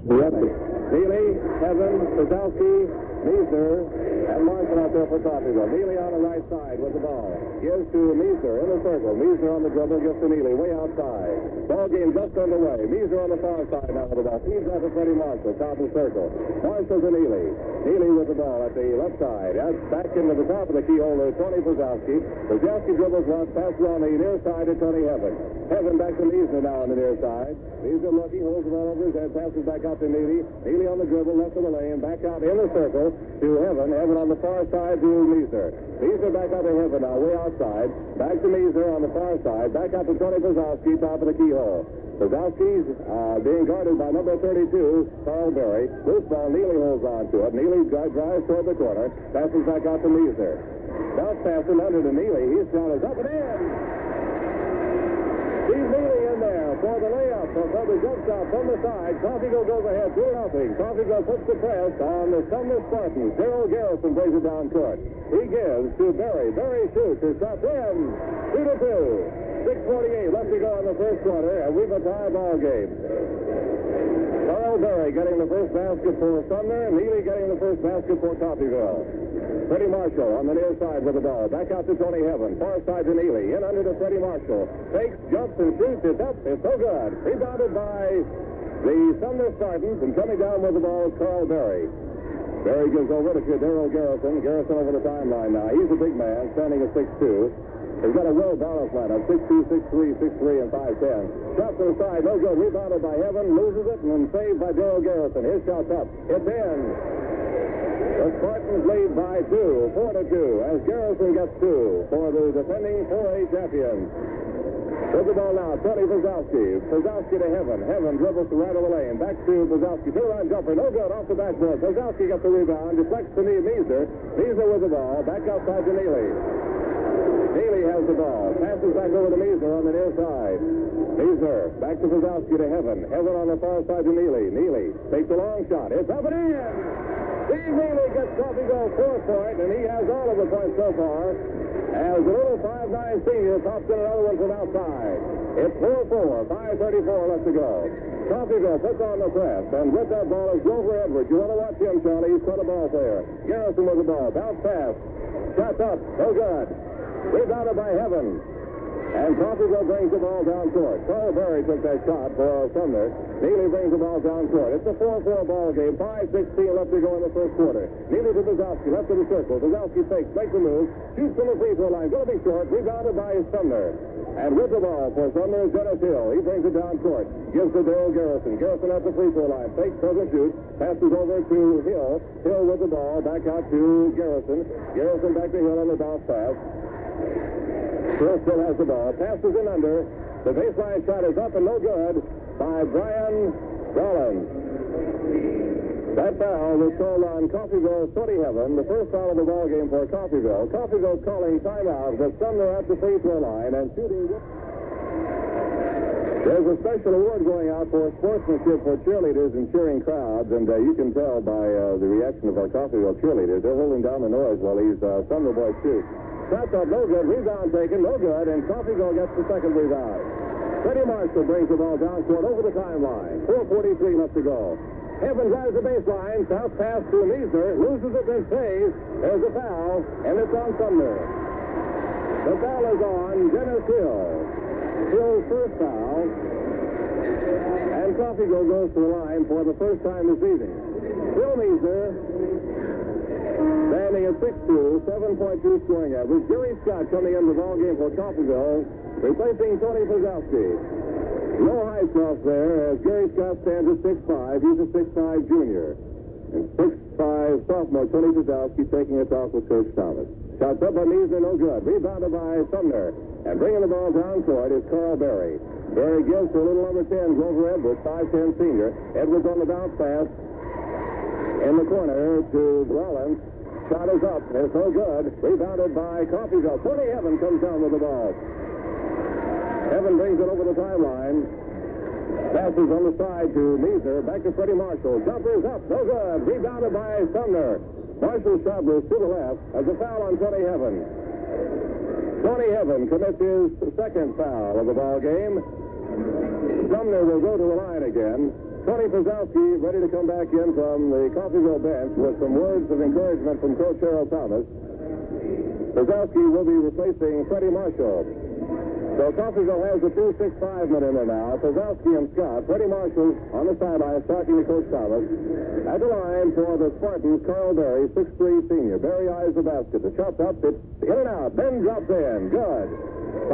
Neely, Heaven, Pauzauskie, Meisner, and Marshall out there for Coffeyville. Neely on the right side with the ball. Gives to Meisner in the circle. Meisner on the dribble, gives to Neely way outside. Ball game just underway. Meisner on the far side now with the ball. Feeds out to Freddie Marshall, top of the circle. Marshall to Neely. Neely with the ball at the left side. That's back into the top of the keyhole to Tony Pauzauskie. Pauzauskie dribbles once, passes on the near side to Tony Heaven. Heaven back to Meisner now on the near side. Meisner looking, holds the ball over his head, passes back out to Neely. Neely on the dribble, left of the lane, back out in the circle to Heaven. Heaven on the far side to Meisner. Meisner back out to Heaven now, way outside. Back to Meisner on the far side. Back out to Tony Pauzauskie, top of the keyhole. Pauzauskie being guarded by number 32, Carl Berry. Loose ball, Neely holds on to it. Neely drives toward the corner. Passes back out to Meisner. Bounce pass in under to Neely. His shot is up and in. Steve Neely in there for the layup. For the jump shot from the side. Coffeyville goes ahead 2-0. Coffeyville puts the press on the Sumner Spartans. Gerald Garrison brings it down court. He gives to Berry. Berry shoots. His shot in. 2-2. 6:48 left to go in the first quarter, and we've a tie ball game. Carl Berry getting the first basket for Sumner, and Neely getting the first basket for Coffeyville. Freddie Marshall on the near side with the ball. Back out to Tony Heaven. Far side to Neely. In under to Freddie Marshall. Fakes, jumps, and shoots. It's up. It's so good. Rebounded by the Sumner Spartans, and coming down with the ball is Carl Berry. Berry gives over to Daryl Garrison. Garrison over the timeline now. He's a big man, standing at 6'2". He's got a well-balanced lineup, 6'2", 6'3", 6'3", and 5'10". Shot to the side, no good. Rebounded by Heaven, loses it, and then saved by Daryl Garrison. His shot's up. It's in. The Spartans lead by 2, 4-2, as Garrison gets 2 for the defending 4A champions. With the ball now, Tony Pauzauskie. Pauzauskie to Heaven. Heaven dribbles to right of the lane. Back to Pauzauskie. Two-line jumper, no good, off the backboard. Pauzauskie gets the rebound, deflects to Meisner. Meisner with the ball, back outside to Neely. Neely has the ball. Passes back over to Meisner on the near side. Meisner back to Pauzauskie to Heaven. Heaven on the far side to Neely. Neely takes a long shot. It's up and in. Steve Neely gets Coffeyville 4 point, and he has all of the points so far. As the little 5'9" senior pops in another one from outside. It's 4-4. 5:34 left to go. Coffeyville puts on the press, and with that ball is Grover Edwards. You want to watch him, Charlie. He's quite a ball player. Garrison with the ball. Bounce pass. Shots up. No good. Rebounded by Heaven. And Coffeyville brings the ball down court. Carl Berry took that shot for Sumner. Neely brings the ball down court. It's a 4-4 ball game. 5:16 left to go in the first quarter. Neely to Pauzauskie, left of the circle. Pauzauskie fakes, makes the move, shoots from the free throw line. Going to be short. Rebounded by Sumner. And with the ball for Sumner is Dennis Hill. He brings it down court. Gives to Daryl Garrison. Garrison at the free throw line. Fakes, doesn't shoot. Passes over to Hill. Hill with the ball. Back out to Garrison. Garrison back to Hill on the bounce pass. Hill still has the ball. Passes in under. The baseline shot is up and no good by Brian Rollins. That foul was called on Coffeyville's Tony Heaven, the first foul of the ball game for Coffeyville. Coffeyville calling timeout with Sumner at the free throw line and shooting. There's a special award going out for sportsmanship for cheerleaders and cheering crowds, and you can tell by the reaction of our Coffeyville cheerleaders. They're holding down the noise while these Sumner boys shoot. Shots up, no good. Rebound taken, no good, and Coffeyville gets the second rebound. Freddie Marshall brings the ball down court over the timeline. 4:43 left to go. Heaven drives the baseline. South pass to Meisner. Loses it and saves. There's a foul, and it's on Sumner. The foul is on Dennis Hill. Hill's first foul. And Coffeyville goes to the line for the first time this evening. Bill Meisner, standing at 6'2", 7.2 scoring average. Jerry Scott coming into the ball game for Coffeyville, replacing Tony Pauzauskie. No high toss there, as Gary Scott stands at 6'5". He's a 6'5" junior. And 6'5" sophomore Tony Pauzauskie taking it off with Coach Thomas. Shots up by Meisner, no good. Rebounded by Sumner. And bringing the ball down court is Carl Berry. Berry gives to little number 10, Grover Edwards, 5'10" senior. Edwards on the bounce pass. In the corner to Rollins. Shot is up. It's no good. Rebounded by Coffeyville. Tony Heaven comes down with the ball. Heaven brings it over the timeline. Passes on the side to Meisner. Back to Freddie Marshall. Jumper is up. No good. Rebounded by Sumner. Marshall's shot was to the left as a foul on Tony Heaven. Tony Heaven commits his second foul of the ball game. Sumner will go to the line again. Tony Pauzauskie ready to come back in from the Coffeyville bench with some words of encouragement from Coach Harold Thomas. Pauzauskie will be replacing Freddie Marshall. So Coffeyville has the 2-6-5 men in there now. Pauzauskie and Scott. Freddie Marshall on the sideline talking to Coach Thomas. At the line for the Spartans, Carl Berry, 6'3" senior. Berry eyes the basket. The shot's up. It's in and out. Then drops in. Good.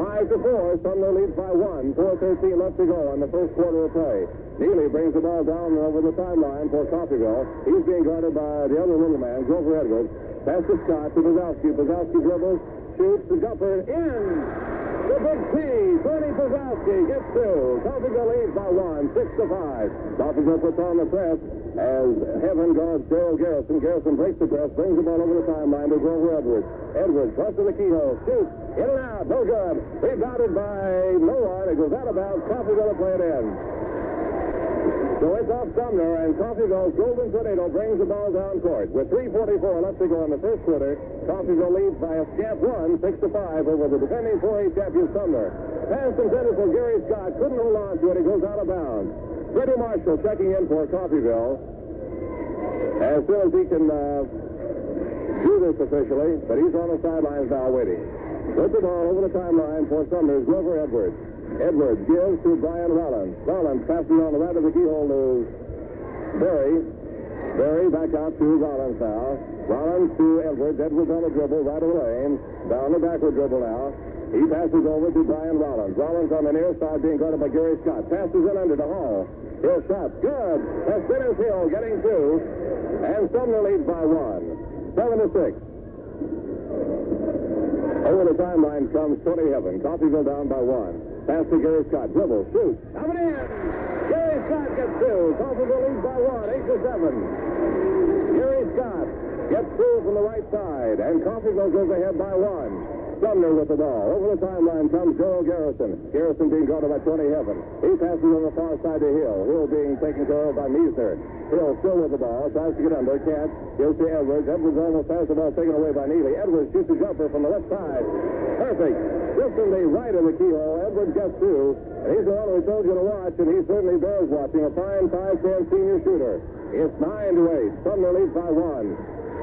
5-4. Sumner leads by 1. 4:13 left to go in the first quarter of play. Neely brings the ball down over the timeline for Coffeyville. He's being guarded by the other little man, Grover Edwards. Pass to Scott to Pauzauskie. Pauzauskie dribbles, shoots, the jumper in. The big T, Tony Pauzauskie gets two. Coffeyville leads by 1, 6-5. Coffeyville puts on the press as Heaven guards Daryl Garrison. Garrison breaks the press, brings the ball over the timeline to Grover Edwards. Edwards runs to the keyhole, shoots, in and out, no good. Rebounded by no one. It goes out of bounds. Coffeyville to play it in. So it's off Sumner, and Coffeyville's Golden Tornado brings the ball down court. With 3:44 left to go in the first quarter, Coffeyville leads by a scant 1, 6-5 over the defending 4A champion Sumner. Pass intended for Gary Scott. Couldn't hold on to it. It goes out of bounds. Freddie Marshall checking in for Coffeyville. As soon as he can do this officially, but he's on the sidelines now waiting. Puts the ball over the timeline for Sumner's Grover Edwards. Edwards gives to Brian Rollins. Rollins passes on the right of the keyhole to Berry. Berry back out to Rollins now. Rollins to Edwards. Edwards on the dribble, right of the lane. Down the backward dribble now. He passes over to Brian Rollins. Rollins on the near side being guarded by Gary Scott. Passes in under to Hall. Hill shot. Good. That's Dennis Hill getting two. And Sumner leads by 1. 7-6. Over the timeline comes Tony Heaven. Coffeyville down by 1. Pass to Gary Scott. Dribble. Shoot. Coming in. Gary Scott gets two. Coffeyville leads by 1. 8-7. Gary Scott gets two from the right side. And Coffeyville goes ahead by 1. Sumner with the ball. Over the timeline comes Daryl Garrison. Garrison being guarded by Tony Heaven. He passes on the far side to Hill. Hill being taken care of by Meisner. Hill still with the ball. Tries to get under. Can't. Gives to Edwards. Edwards almost has the ball taken away by Neely. Edwards shoots a jumper from the left side. Perfect. Just from the right of the keyhole. Edwards gets two. And he's the one we told you to watch, and he certainly bears watching. A fine 5'10" senior shooter. It's 9-8. Sumner leads by 1.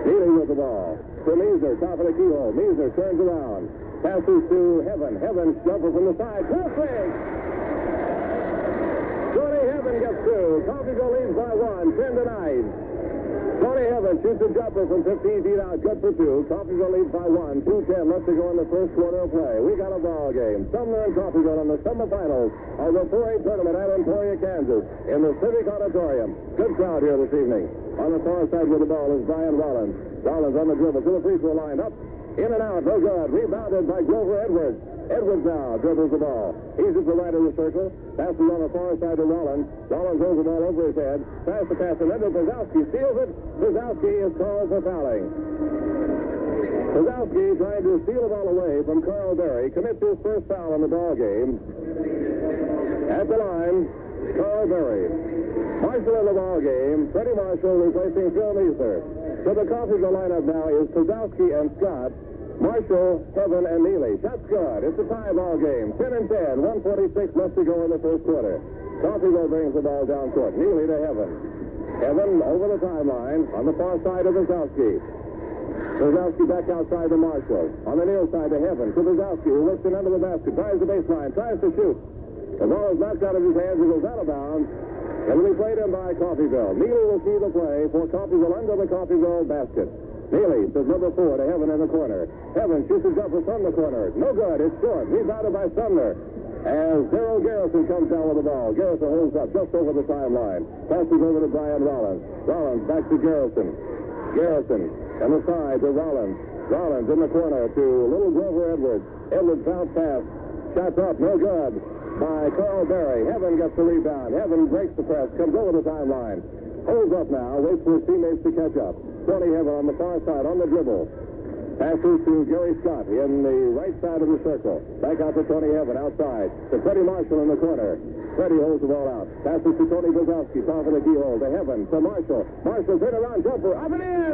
Neely with the ball. To Meisner, top of the keyhole. Meisner turns around. Passes to Heaven. Heaven jumper from the side. Perfect! Tony Heaven gets two. Coffeyville leads by 1, 10-9. Tony Heaven shoots a jumper from 15 feet out. Good for two. Coffeyville leads by 1, 2:10 left to go in the first quarter of play. We got a ball game. Sumner and Coffeyville in the semifinals of the 4A tournament at Emporia, Kansas, in the Civic Auditorium. Good crowd here this evening. On the far side with the ball is Brian Rollins. Rollins on the dribble to the free throw line. Up, in and out, no good. Rebounded by Grover Edwards. Edwards now dribbles the ball. He's at the right of the circle. Passes on the far side to Rollins. Rollins holds the ball over his head. Pass the pass, and then Pauzauskie steals it. Pauzauskie is called for fouling. Pauzauskie trying to steal the ball away from Carl Berry. Commits his first foul in the ball game. At the line, Carl Berry. Marshall in the ball game. Freddie Marshall replacing Phil Meisner. So the Coffeyville lineup now is Pauzauskie and Scott, Marshall, Heaven, and Neely. Shot's good. It's a tie ball game. 10-10. 1:46 left to go in the first quarter. Coffeyville brings the ball down court. Neely to Heaven. Heaven over the timeline on the far side of Pauzauskie. Pauzauskie back outside to Marshall. On the near side to Heaven. To Pauzauskie, who looks in under the basket. Drives the baseline. Tries to shoot. The ball is knocked out of his hands. It goes out of bounds. It'll be played in by Coffeyville. Neely will see the play for Coffeyville under the Coffeyville basket. Neely says number 4 to Heaven in the corner. Heaven shoots a jumper from the corner. No good. It's short. Rebounded by Sumner. As Daryl Garrison comes down with the ball. Garrison holds up just over the timeline. Passes over to Brian Rollins. Rollins back to Garrison. Garrison on the side to Rollins. Rollins in the corner to little Grover Edwards. Edwards bounce pass. Shots up. No good. By Carl Berry. Heaven gets the rebound. Heaven breaks the press. Comes over the timeline. Holds up now. Waits for his teammates to catch up. Tony Heaven on the far side on the dribble. Passes to Gary Scott in the right side of the circle. Back out to Tony Heaven outside. To Freddie Marshall in the corner. Freddie holds the ball out. Passes to Tony Pauzauskie. Top of the keyhole. To Heaven. To Marshall. Marshall turn around jumper. Up and in!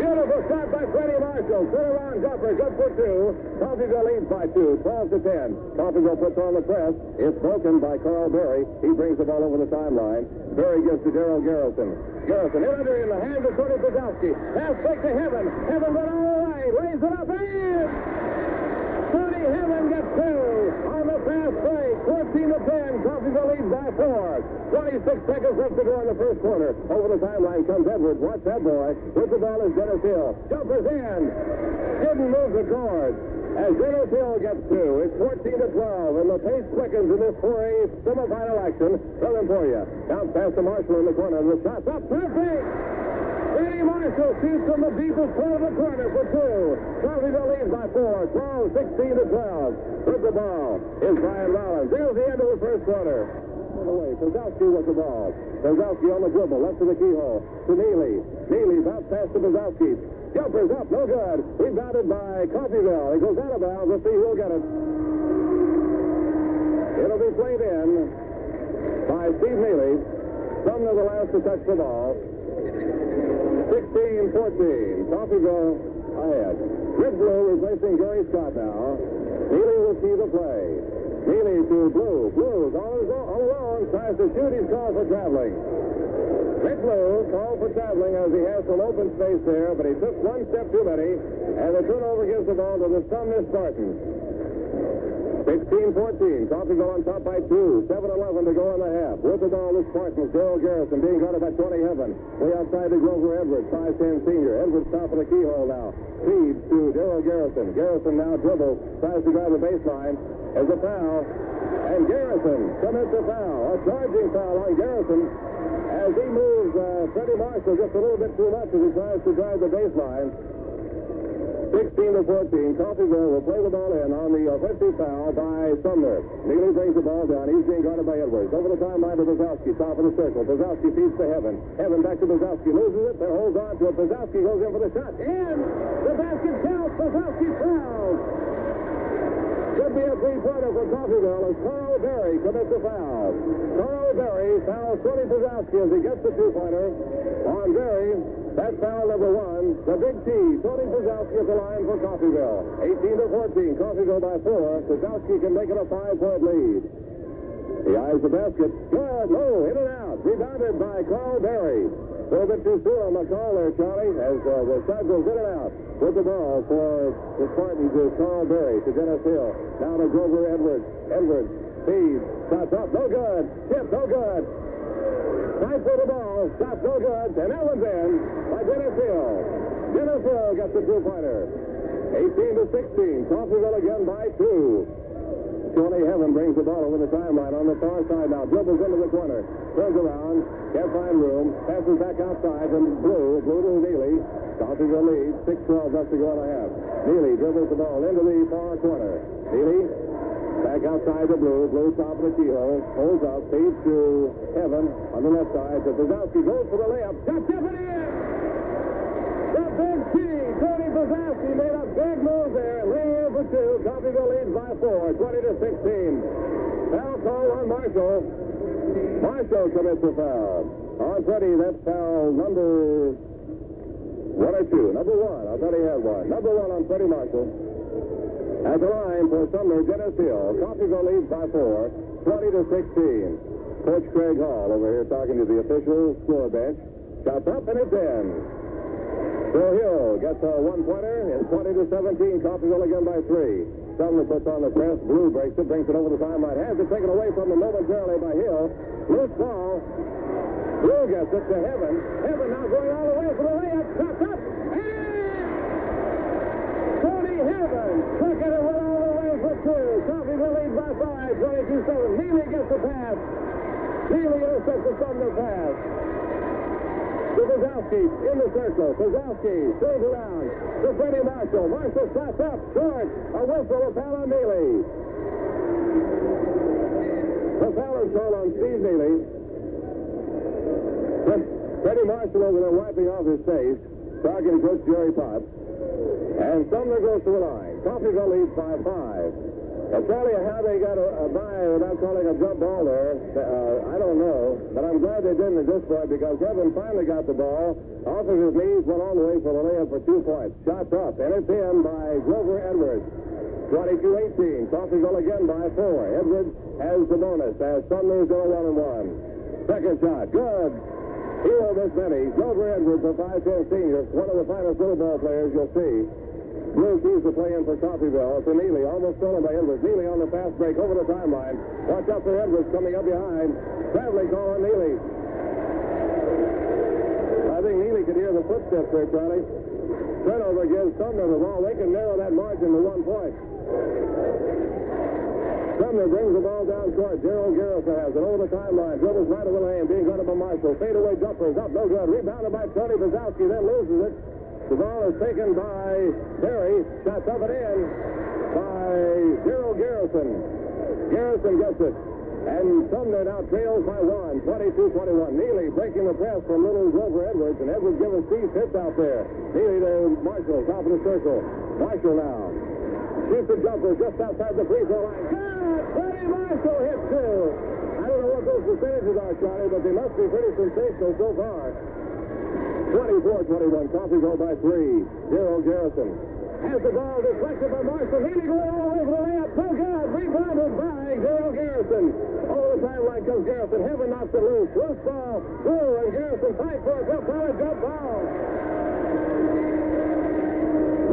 Beautiful shot by Freddie Marshall. Turnaround jumper, good for two. Coffeyville leads by two, 12-10. Coffeyville puts on the press. It's broken by Carl Berry. He brings the ball over the timeline. Berry gives to Darrell Garrison. Garrison in the hands of Tony Pauzauskie. Pass fake to Heaven. Heaven went all the way. Lays it up and Tony Heaven gets two on the fast break. 14-10. Coffeyville leads by four. 26 seconds left to go in the first quarter. Over the timeline comes Edwards. Watch that boy. With the ball is Dennis Hill. Jumpers in. Didn't move the cord. As Dennis Hill gets two, it's 14-12, and the pace quickens in this 4A semifinal action. Coming for you. Bounce past to Marshall in the corner. The shot's up. Perfect! Freddie Marshall shoots from the deepest part of the corner for two. Coffeyville leads by four. 16-12. With the ball is Brian Rollins. There's the end of the first quarter. Away. Pauzauskie with the ball. Pauzauskie on the dribble. Left to the keyhole. To Neely. Neely bounce pass to Pauzauskie. Jumpers up, no good. Rebounded by Coffeyville. He goes out of bounds. Let's see who'll get it. It'll be played in by Steve Neely. Sumner the last to touch the ball. 16-14. Coffeyville ahead. Red Blue replacing Gary Scott now. Neely will see the play. Neely to Blue. Blue's all alone. Tries to shoot. He's called for traveling. Rick Blue called for traveling as he has some open space there, but he took one step too many, and the turnover gives the ball to the Sumner Spartans. 16-14. Coffeyville on top by two. 7-11 to go in the half. With the ball, the Spartans. Darrell Garrison being guarded by Tony Heaven. Way outside the Grover Edwards. 5'10 senior. Edwards top of the keyhole now. Feeds to Darrell Garrison. Garrison now dribbles. Tries to grab the baseline. As a foul. And Garrison commits a foul. A charging foul on Garrison. As he moves Freddie Marshall just a little bit too much as he tries to drive the baseline. 16-14. Coffeyville will play the ball in on the offensive foul by Sumner. Neely brings the ball down. He's being guarded by Edwards. Over the timeline to Pauzauskie, top of the circle. Pauzauskie feeds to Heaven. Heaven back to Pauzauskie. Loses it. There holds on to it. Pauzauskie goes in for the shot. And the basket counts. Pauzauskie fouls. Could be a three-pointer for Coffeyville as Carl Berry commits a foul. Carl Berry fouls Tony Pauzauskie as he gets the two-pointer on Berry. That's foul number one. The big T. Tony Pauzauskie at the line for Coffeyville. 18-14. Coffeyville by four. Pauzauskie can make it a 5-point lead. He eyes the basket. Good. Low. In and out. Rebounded by Carl Berry. A little bit too soon on the call there, Charlie, as the shot goes in and out. With the ball for the Spartans is Carl Berry to Dennis Hill. Down to Grover Edwards. Edwards feeds. Shots up. No good. Tip. No good. Fight for the ball. Shot no good. And that one's in by Dennis Hill. Dennis Hill gets the two-pointer. 18-16. Coffeyville again by two. Tony Heaven brings the ball over the timeline on the far side now. Dribbles into the corner. Turns around. Can't find room. Passes back outside from Blue. Blue to Neely. Coffeyville leads. 6-12 left to go in the half. Neely dribbles the ball into the far corner. Neely back outside to Blue. Blue top of the keyhole. Holds up. Feeds to Heaven on the left side. So Pauzauskie goes for the layup. Shot tip it in! The big T. Tony Pauzauskie made a big move there. Laying in for two. Coffeyville leads by four. 20-16. Foul call on Marshall. Marshall commits a foul. On Freddie, that's foul number one or two. Number one. I thought he had one. Number one on Freddie Marshall. At the line for Sumner, Dennis Hill. Coffeyville leads by four. 20-16. Coach Craig Hall over here talking to the official score bench. Shots up and it's in. So Hill gets a one-pointer. It's 20-17. Coffeyville again by three. Sumner puts on the press. Blue breaks it, brings it over the timeline. Has it taken away from him momentarily by Hill. Loose ball. Blue gets it to Heaven. Heaven now going all the way for the layup. Shots up. And Tony Heaven took it and went all the way for two. Coffeyville leads by five. 22-7. Neely gets the pass. Neely intercepts the Sumner pass. To Pauzauskie in the circle. Pauzauskie turns around to Freddie Marshall. Marshall shots up. Short. A whistle. A foul on Neely. The foul is called on Steve Neely. Freddie Marshall over there wiping off his face. Talking to Coach Jerry Potts. And Sumner goes to the line. Coffeyville leads by five. Charlie, how they got by without calling a jump ball there, I don't know. But I'm glad they didn't at this point because Evan finally got the ball off of his knees, went all the way for the layup for 2 points. Shots up, and it's in by Grover Edwards. 22-18. Coffeyville again by 4. Edwards has the bonus as Sumner's go 1-1. Second shot, good. He will miss many. Grover Edwards, a 5'10" senior, one of the finest little ball players you'll see. Blue keys to play in for Coffeyville. To Neely, almost stolen by Edwards. Neely on the fast break over the timeline. Watch out for Edwards coming up behind. Traveling call on Neely. I think Neely could hear the footsteps there, Charlie. Turnover gives Sumner the ball. They can narrow that margin to 1 point. Sumner brings the ball down court. Gerald Garrison has it over the timeline. Dribbles right of the lane. Being guarded by Marshall. Fadeaway jumpers up. No good. Rebounded by Tony Pauzauskie. Then loses it. The ball is taken by Terry. Shots up and in by Gerald Garrison. Garrison gets it. And Sumner now trails by 1, 22-21. Neely breaking the press from little Grover Edwards. And Edwards giving Steve hits out there. Neely to Marshall, top of the circle. Marshall now. Shoots the jumper just outside the free throw line. Good! Tony Marshall hits 2. I don't know what those percentages are, Charlie, but they must be pretty sensational so far. 24-21, Coffeyville by 3. Gerald Garrison has the ball deflected by Marshall. Neely going all the way for the layup. So good. Rebounded by Gerald Garrison. Over the timeline comes Garrison. Heaven knocks it loose. Loose ball. Through, and Garrison fights for a jump ball. Jump ball.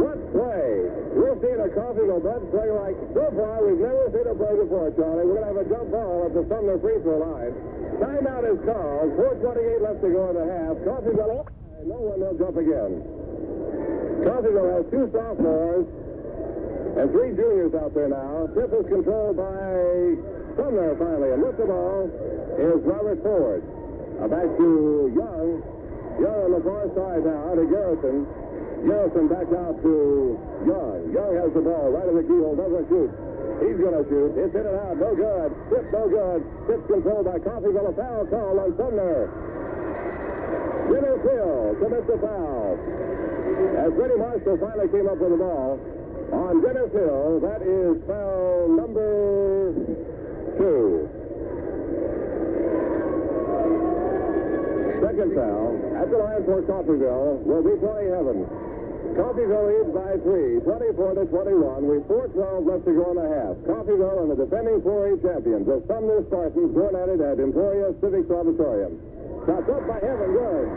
What play? We've seen a Coffeyville bench play like so far. We've never seen a play before, Charlie. We're going to have a jump ball at the Sumner free throw line. Timeout is called. 4:28 left to go in the half. Coffeyville. No one will jump again. Coffeyville has 2 sophomores and 3 juniors out there now. Tip is controlled by Sumner finally. And with the ball is Robert Ford. Back to Young. Young on the far side now to Garrison. Garrison back out to Young. Young has the ball right in the keyhole. Doesn't shoot. He's going to shoot. It's in and out. No good. Tip no good. Tip's controlled by Coffeyville. A foul call on Sumner. Dennis Hill commits the foul. As Freddie Marshall finally came up with the ball on Dennis Hill, that is foul number 2. Second foul at the line for Coffeyville will be Tony Heaven. Coffeyville leads by 3, 24-21. With 4:12 left to go in the half. Coffeyville and the defending 4A champions, the Sumner Spartans, going at it at Emporia Civic Auditorium. Shots up by Heaven, good.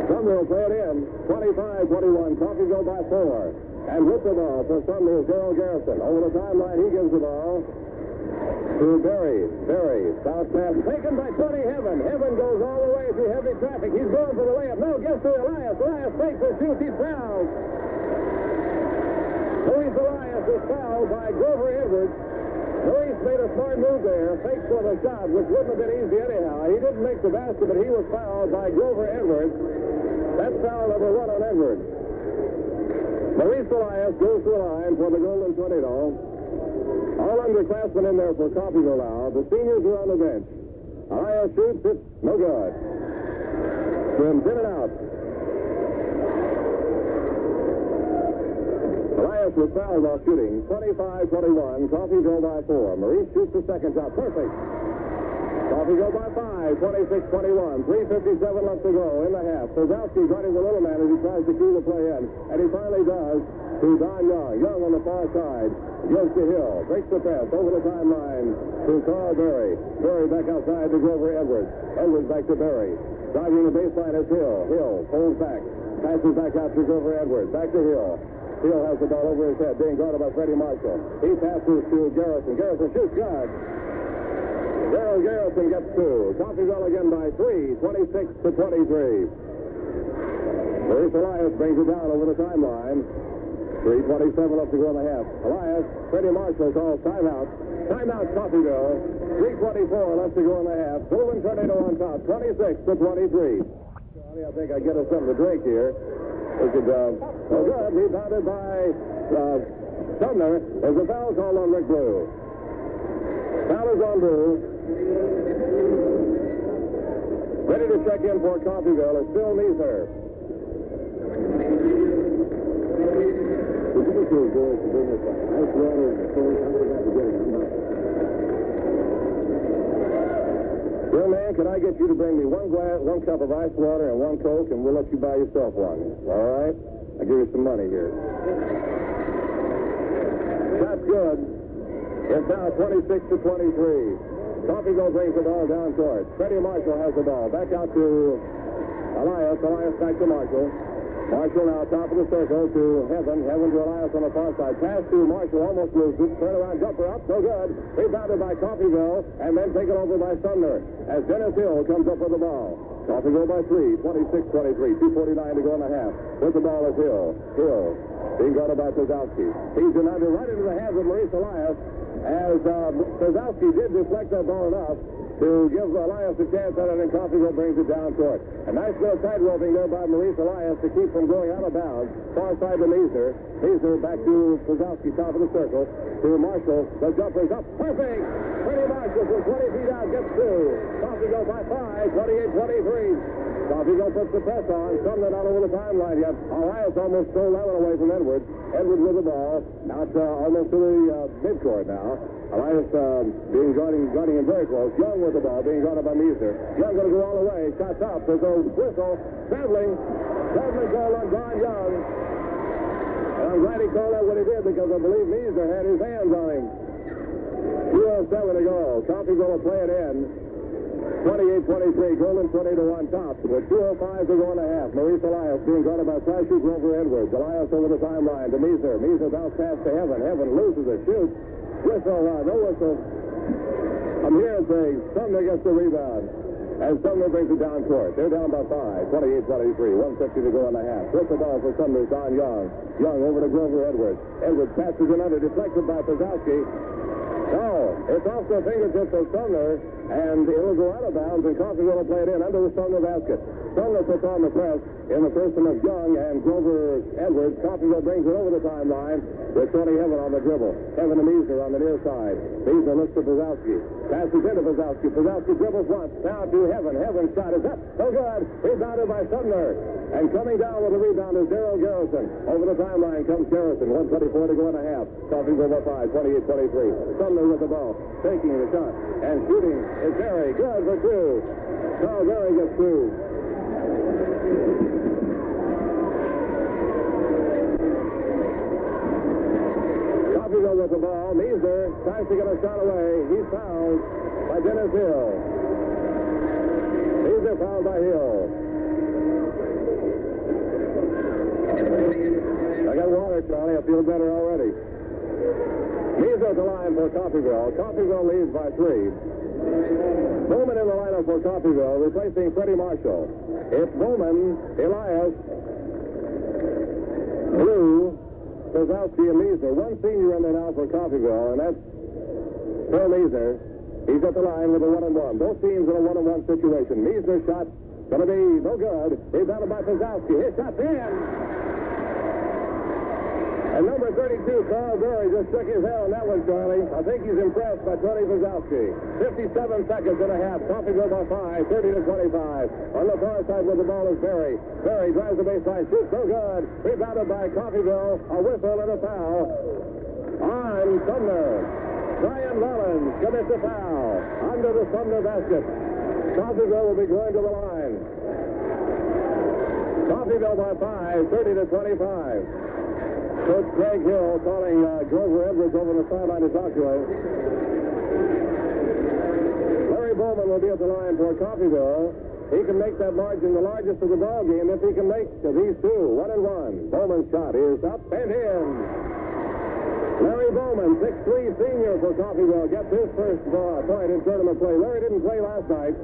Sumner will play it in. 25-21, Coffeyville by 4. And with the ball for Sumner is Gerald Garrison. Over the timeline, he gives the ball to Berry. Berry, south pass taken by Tony Heaven. Heaven goes all the way through heavy traffic. He's going for the layup. No, gets to Elias. Elias fakes and shoots. He's fouled. Luis Elias is fouled by Grover Edwards. Luis made a smart move there, faked for the shot, which wouldn't have been easy anyhow. He didn't make the basket, but he was fouled by Grover Edwards. That's foul number 1 on Edwards. Luis Elias goes to the line for the Golden Tornado. All underclassmen in there for Coffeyville now. The seniors are on the bench. Elias shoots it, no good. Swims in and out. Elias was fouled while shooting. 25-21, Coffeyville by 4. Maurice shoots the second shot. Perfect. Coffeyville by 5, 26-21. 3:57 left to go in the half. Pauzauskie guarding the little man as he tries to key the play in. And he finally does to Don Young. Young on the far side. Gives to Hill. Breaks the pass over the timeline to Carl Berry. Berry back outside to Grover Edwards. Edwards back to Berry. Driving the baseline is Hill. Hill pulls back. Passes back out to Grover Edwards. Back to Hill. Hill has the ball over his head, being guarded by Freddie Marshall. He passes to Garrison. Garrison shoots good. Gerald Garrison gets 2. Coffeyville again by 3, 26-23. Luis Elias brings it down over the timeline. 3:27 left to go in the half. Elias, Freddie Marshall calls timeout. Timeout, Coffeyville. 3:24 left to go in the half. Golden Tornado on top, 26-23. I think I get us something to drink here. We could, oh, good. Rebounded by Sumner. There's a foul call on Rick Blue. Foul is on Blue. Ready to check in for Coffeyville is Phil Neeser. Ice water is cold. I forgot to get it. I'm not. Young man, can I get you to bring me one cup of ice water and one Coke, and we'll let you buy yourself one. All right? I'll give you some money here. That's good. It's now 26-23. Coffeyville brings the ball down court. Freddie Marshall has the ball. Back out to Elias. Elias back to Marshall. Marshall now top of the circle to Heaven. Heaven to Elias on the far side. Pass to Marshall. Almost loses. Turnaround jumper up. No good. Rebounded by Coffeyville and then taken over by Sumner as Dennis Hill comes up with the ball. Coffeyville by 3. 26-23. 2:49 to go in the half. With the ball is Hill. Hill being guarded by Pauzauskie. He's in under right into the hands of Maurice Elias as Pauzauskie did deflect that ball enough to give Elias a chance at it, and Coffeyville brings it down court. A nice little tight roping there by Maurice Elias to keep from going out of bounds. Far side to Meisner. Meisner back to Pauzauskie, top of the circle. To Marshall. The jumper's up. Perfect! Freddie Marshall from 20 feet out gets two. Coffeyville by 5. 28-23. Coffeyville puts the press on. Sumner not over the timeline yet. Elias almost stole that one away from Edwards. Edwards with the ball. Out almost to the midcourt now. Elias being guarding him very close. Young with the ball, being guarded by Meisner. Young going to go all the way. Shots up. There's a whistle. Traveling called on Don Young. And I'm glad he called that when he did, because I believe Meisner had his hands on him. 2:07 to go. Coffeyville will play it in. 28-23. Golden Tornado on top with 2:05 to go in the half. Maurice Elias being guarded by Flashy Grover Edwards. Elias over the timeline to Meisner. Meisner bounce pass to Heaven. Heaven loses it. Shoots. Whistle, no whistle. I'm hearing things. Sumner gets the rebound. And Sumner brings it down court. They're down by 5. 28-23. 1:50 to go in the half. With the ball for Sumner, Don Young. Young over to Grover Edwards. Edwards passes it under, deflected by Pauzauskie. No, it's off the fingertips of Sumner, and it'll go out of bounds, and Coffeyville will play it in under the Sumner basket. Sumner puts on the press in the person of Young and Grover Edwards. Coffeyville brings it over the timeline with Tony Heaven on the dribble. Heaven to Meisner on the near side. Meisner looks to Pauzauskie. Passes into Pauzauskie. Pauzauskie dribbles once. Now to Heaven. Heaven's shot is up. No good. Rebounded by Sumner. And coming down with the rebound is Darrell Garrison. Over the timeline comes Garrison. 1:24 to go in a half. Coffeyville by 5. 28-23. Sumner with the ball. Taking the shot. And shooting is very good for 2. Carl Berry gets 2. Coffeyville with the ball. Meisner tries to get a shot away. He's fouled by Dennis Hill. Meisner fouled by Hill. I got water, Charlie. I feel better already. Meisner at the line for Coffeyville. Coffeyville leads by 3. Bowman in the lineup for Coffeyville, replacing Freddie Marshall. It's Bowman, Elias, Blue, Pauzauskie, and Meisner. One senior in there now for Coffeyville, and that's Phil Meisner. He's at the line with a 1-and-1. Both teams in a 1-and-1 situation. Meisner's shot going to be no good. Rebounded by Pauzauskie. His shot's in. And number 32, Carl Berry, just shook his head on that one, Charlie. I think he's impressed by Tony Pauzauskie. 57 seconds and a half. Coffeyville by 5, 30-25. On the far side with the ball is Berry. Berry drives the baseline, shoots so good. Rebounded by Coffeyville. A whistle and a foul on Sumner. Brian Mullins commits a foul under the Sumner basket. Coffeyville will be going to the line. Coffeyville by 5, 30-25. Coach Craig Hill calling Grover Edwards over the sideline to talk to him. Larry Bowman will be at the line for Coffeyville. He can make that margin the largest of the ball game if he can make these two. 1-and-1. Bowman's shot is up and in. Larry Bowman, 6'3" senior for Coffeyville, gets his first point in tournament play. Larry didn't play last night.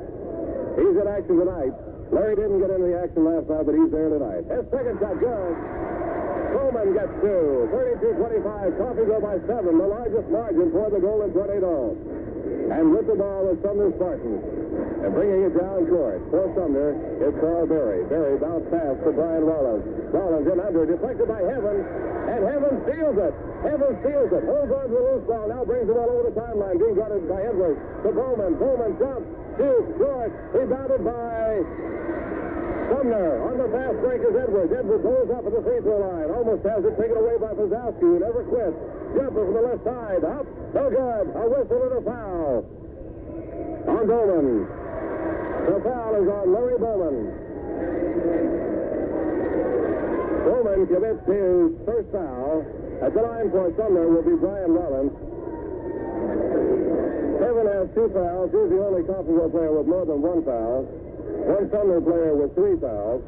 He's in action tonight. Larry didn't get into the action last night, but he's there tonight. His second shot goes. Bowman gets 2. 32-25. Coffeyville by 7. The largest margin for the Golden Tornado. And with the ball is Sumner Spartans. And bringing it down court for Sumner is Carl Berry. Berry bounced pass to Brian Rollins. Rollins in under, deflected by Heaven. And Heaven steals it. Heaven steals it. Holds on to the loose ball. Now brings the ball over the timeline. Being guarded by Edwards. To Bowman. Bowman jumps. Shoots. Short. Rebounded by Sumner on the fast break is Edwards. Edwards goes up at the free throw line. Almost has it taken away by Pauzauskie, who never quits. Jumper from the left side. Up. No good. A whistle and a foul on Bowman. The foul is on Larry Bowman. Bowman commits his first foul. At the line for Sumner will be Brian Rollins. Kevin has 2 fouls. He's the only Coffeyville player with more than 1 foul. One Sumner player with 3 fouls.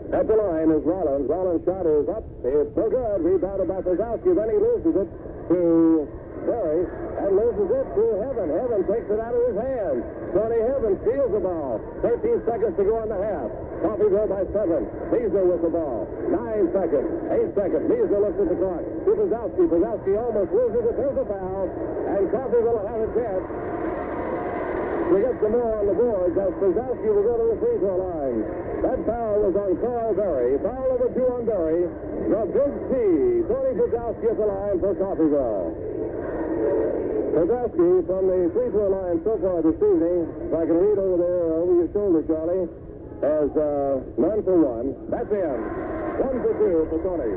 At the line is Rollins. Rollins' shot is up. It's no good. Rebounded by Pauzauskie. Then he loses it to Berry and loses it to Heaven. Heaven takes it out of his hands. Tony Heaven steals the ball. 13 seconds to go in the half. Coffeyville by 7. Measner with the ball. 9 seconds. 8 seconds. Measner looks at the clock. To Pauzauskie. Pauzauskie almost loses it. There's a foul. And Coffeyville will have a chance to get some more on the board as Pauzauskie will go to the free throw line. That foul was on Carl Berry. Foul number 2 on Berry. The Big T. Tony Pauzauskie at the line for Coffeyville. Pauzauskie from the free throw line so far this evening, if I can read over there over your shoulder, Charlie, has none for 1. That's in. 1 for 2 for Tony.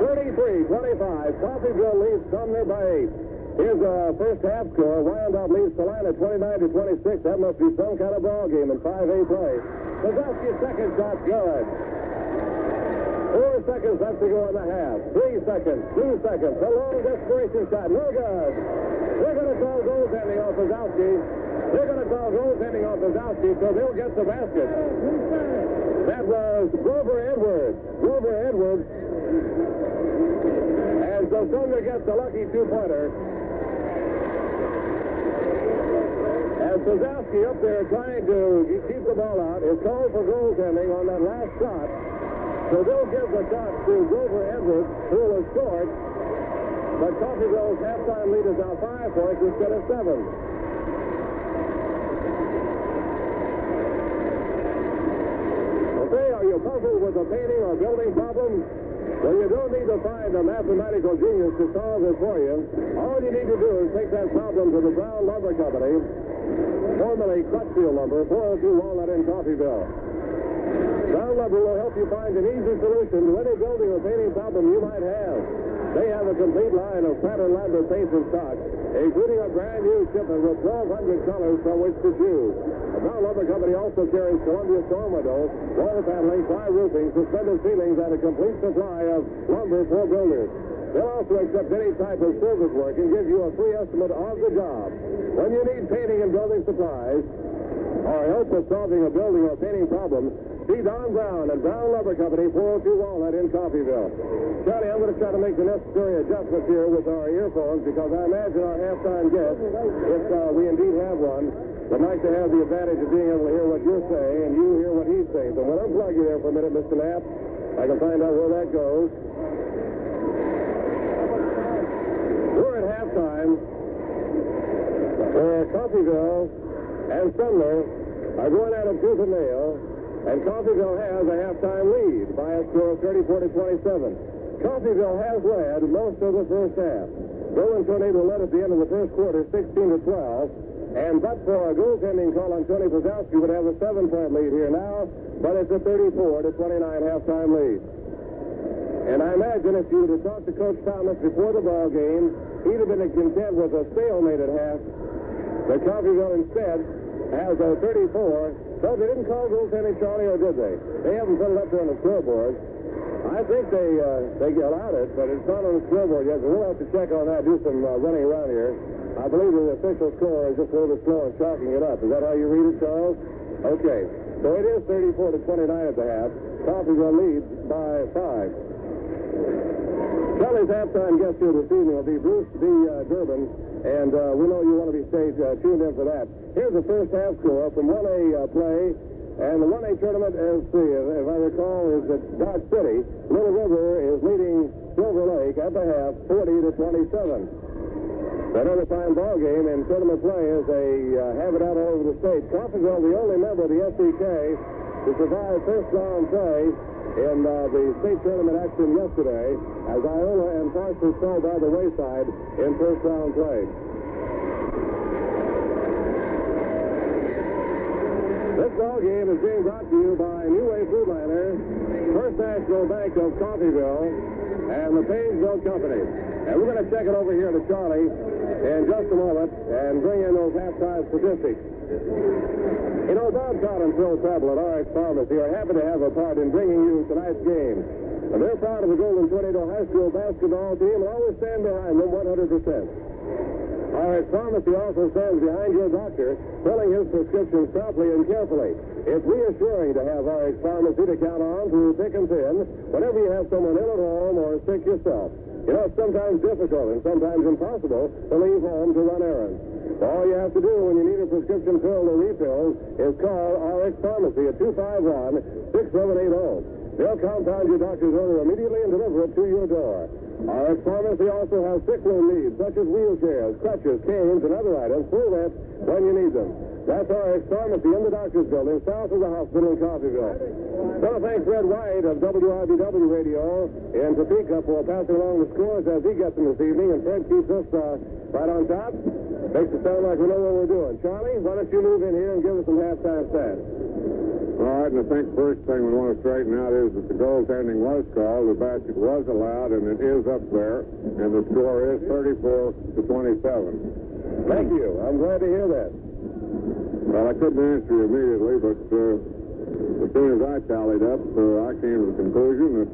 33-25. Coffeyville leads Sumner by 8. Here's a first half score. Wyandotte leads Salina 29-26. That must be some kind of ball game in 5A play. Pauzausky's second shot good. 4 seconds left to go in the half. 3 seconds. 2 seconds. A long desperation shot. No good. They're going to call goaltending on Pauzauskie. They're going to call goaltending on Pauzauskie, so they'll get the basket. That was Grover Edwards. Grover Edwards. And so Sumner gets the lucky 2-pointer. And Pauzauskie up there trying to keep the ball out is called for goaltending on that last shot. So they'll give the shot to Grover Edwards, who was short. But Coffeyville's halftime lead is now 5 points instead of 7. Okay, are you puzzled with a painting or building problem? Well, you don't need to find a mathematical genius to solve it for you. All you need to do is take that problem to the Brown Lumber Company, formerly Crutchfield Lumber, 402 Walnut in Coffeyville. Brown Lumber will help you find an easy solution to any building or painting problem you might have. They have a complete line of pattern lambert paints in stock, including a brand new shipment with 1,200 colors from which to choose. The Brown Lumber Company also carries Columbia storm windows, wall paneling, ply roofing, suspended ceilings, and a complete supply of lumber for builders. They'll also accept any type of service work and give you a free estimate of the job. When you need painting and building supplies, or help with solving a building or painting problem, see Don Brown and Brown Lumber Company, 402 Walnut in Coffeyville. Charlie, I'm going to try to make the necessary adjustments here with our earphones because I imagine our halftime guest, if we indeed have one, would like to have the advantage of being able to hear what you're saying and you hear what he's saying. So we'll unplug you there for a minute, Mr. Knapp. I can find out where that goes. We're at halftime where Coffeyville and Sumner are going at it tooth and nail, and Coffeyville has a halftime lead by a score of 34-27. Coffeyville has led most of the first half. Golden Tornado led at the end of the first quarter, 16-12, and but for a goaltending call on Tony Pauzauskie would have a 7-point lead here now, but it's a 34-29 halftime lead. And I imagine if you would have talked to Coach Thomas before the ball game, he'd have been content with a stalemate at half. But Coffeyville instead has a 34. So they didn't call goaltending, Charlie, or did they? They haven't put it up there on the scoreboard. I think they allowed it, but it's not on the scoreboard yet, so we'll have to check on that, do some running around here. I believe the official score is just a little bit slow in chalking it up. Is that how you read it, Charles? Okay. So it is 34-29 at the half. Coffeyville leads by 5. Charlie's halftime guest here this evening will be Bruce B. Durbin, and we know you want to be tuned in for that. Here's the first half score from 1A play, and the 1A tournament, if I recall, is at Dodge City. Little River is leading Silver Lake at the half, 40-27. Another fine ball game in tournament play as they have it out all over the state. Coffeyville, the only member of the SEK to survive first round play in the state tournament action yesterday, as Iola and Parsons fell by the wayside in first round play. This ball game is being brought to you by New Way Foodliner, First National Bank of Coffeyville, and the Painesville Company. And we're going to check it over here to Charlie in just a moment and bring in those halftime statistics. You know, Bob Todd and Phil Preble at RX Pharmacy are happy to have a part in bringing you tonight's game. And they're proud of the Golden Tornado High School basketball team and always stand behind them 100%. RX Pharmacy also stands behind your doctor, filling his prescriptions promptly and carefully. It's reassuring to have RX Pharmacy to count on through thick and thin whenever you have someone ill at home or sick yourself. You know, it's sometimes difficult and sometimes impossible to leave home to run errands. All you have to do when you need a prescription filled or refilled is call RX Pharmacy at 251-6780. They'll compound your doctor's order immediately and deliver it to your door. RX Pharmacy also has sick room needs, such as wheelchairs, crutches, canes, and other items, full vets when you need them. That's RX Pharmacy in the doctor's building, south of the hospital in Coffeyville. So thanks Red White of WRBW Radio in Topeka for passing along the scores as he gets them this evening, and Fred keeps us right on top. Makes it sound like we know what we're doing. Charlie, why don't you move in here and give us some halftime stats? All right, and I think first thing we want to straighten out is that the goaltending was called, the basket was allowed, and it is up there, and the score is 34-27. Thank you. I'm glad to hear that. Well, I couldn't answer you immediately, but as soon as I tallied up, I came to the conclusion that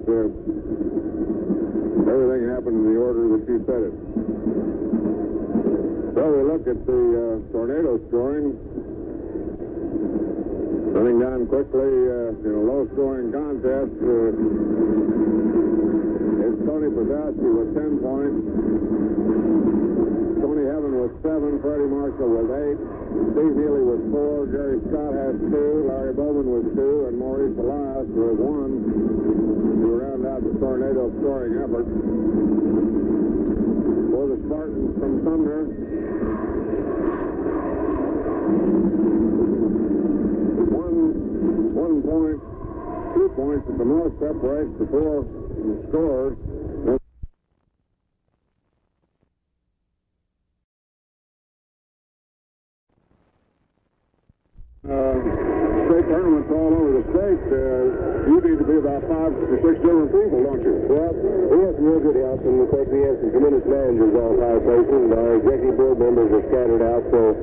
everything happened in the order that you said it. So we look at the tornado scoring. Running down quickly in a low-scoring contest is Tony Pauzauskie with 10 points. Tony Heaven with 7, Freddie Marshall with 8, Steve Neely with 4, Jerry Scott has 2, Larry Bowman with 2, and Maurice Elias with 1 to round out the tornado scoring effort. For the Spartans from Sumner, 1 point, 2 points at the most separates the 4 scores. State tournaments all over the state. You need to be about 5 or 6 different people, don't you? Well, we have some real good help, and of course we have some community managers all 5 places, and our executive board members are scattered out, so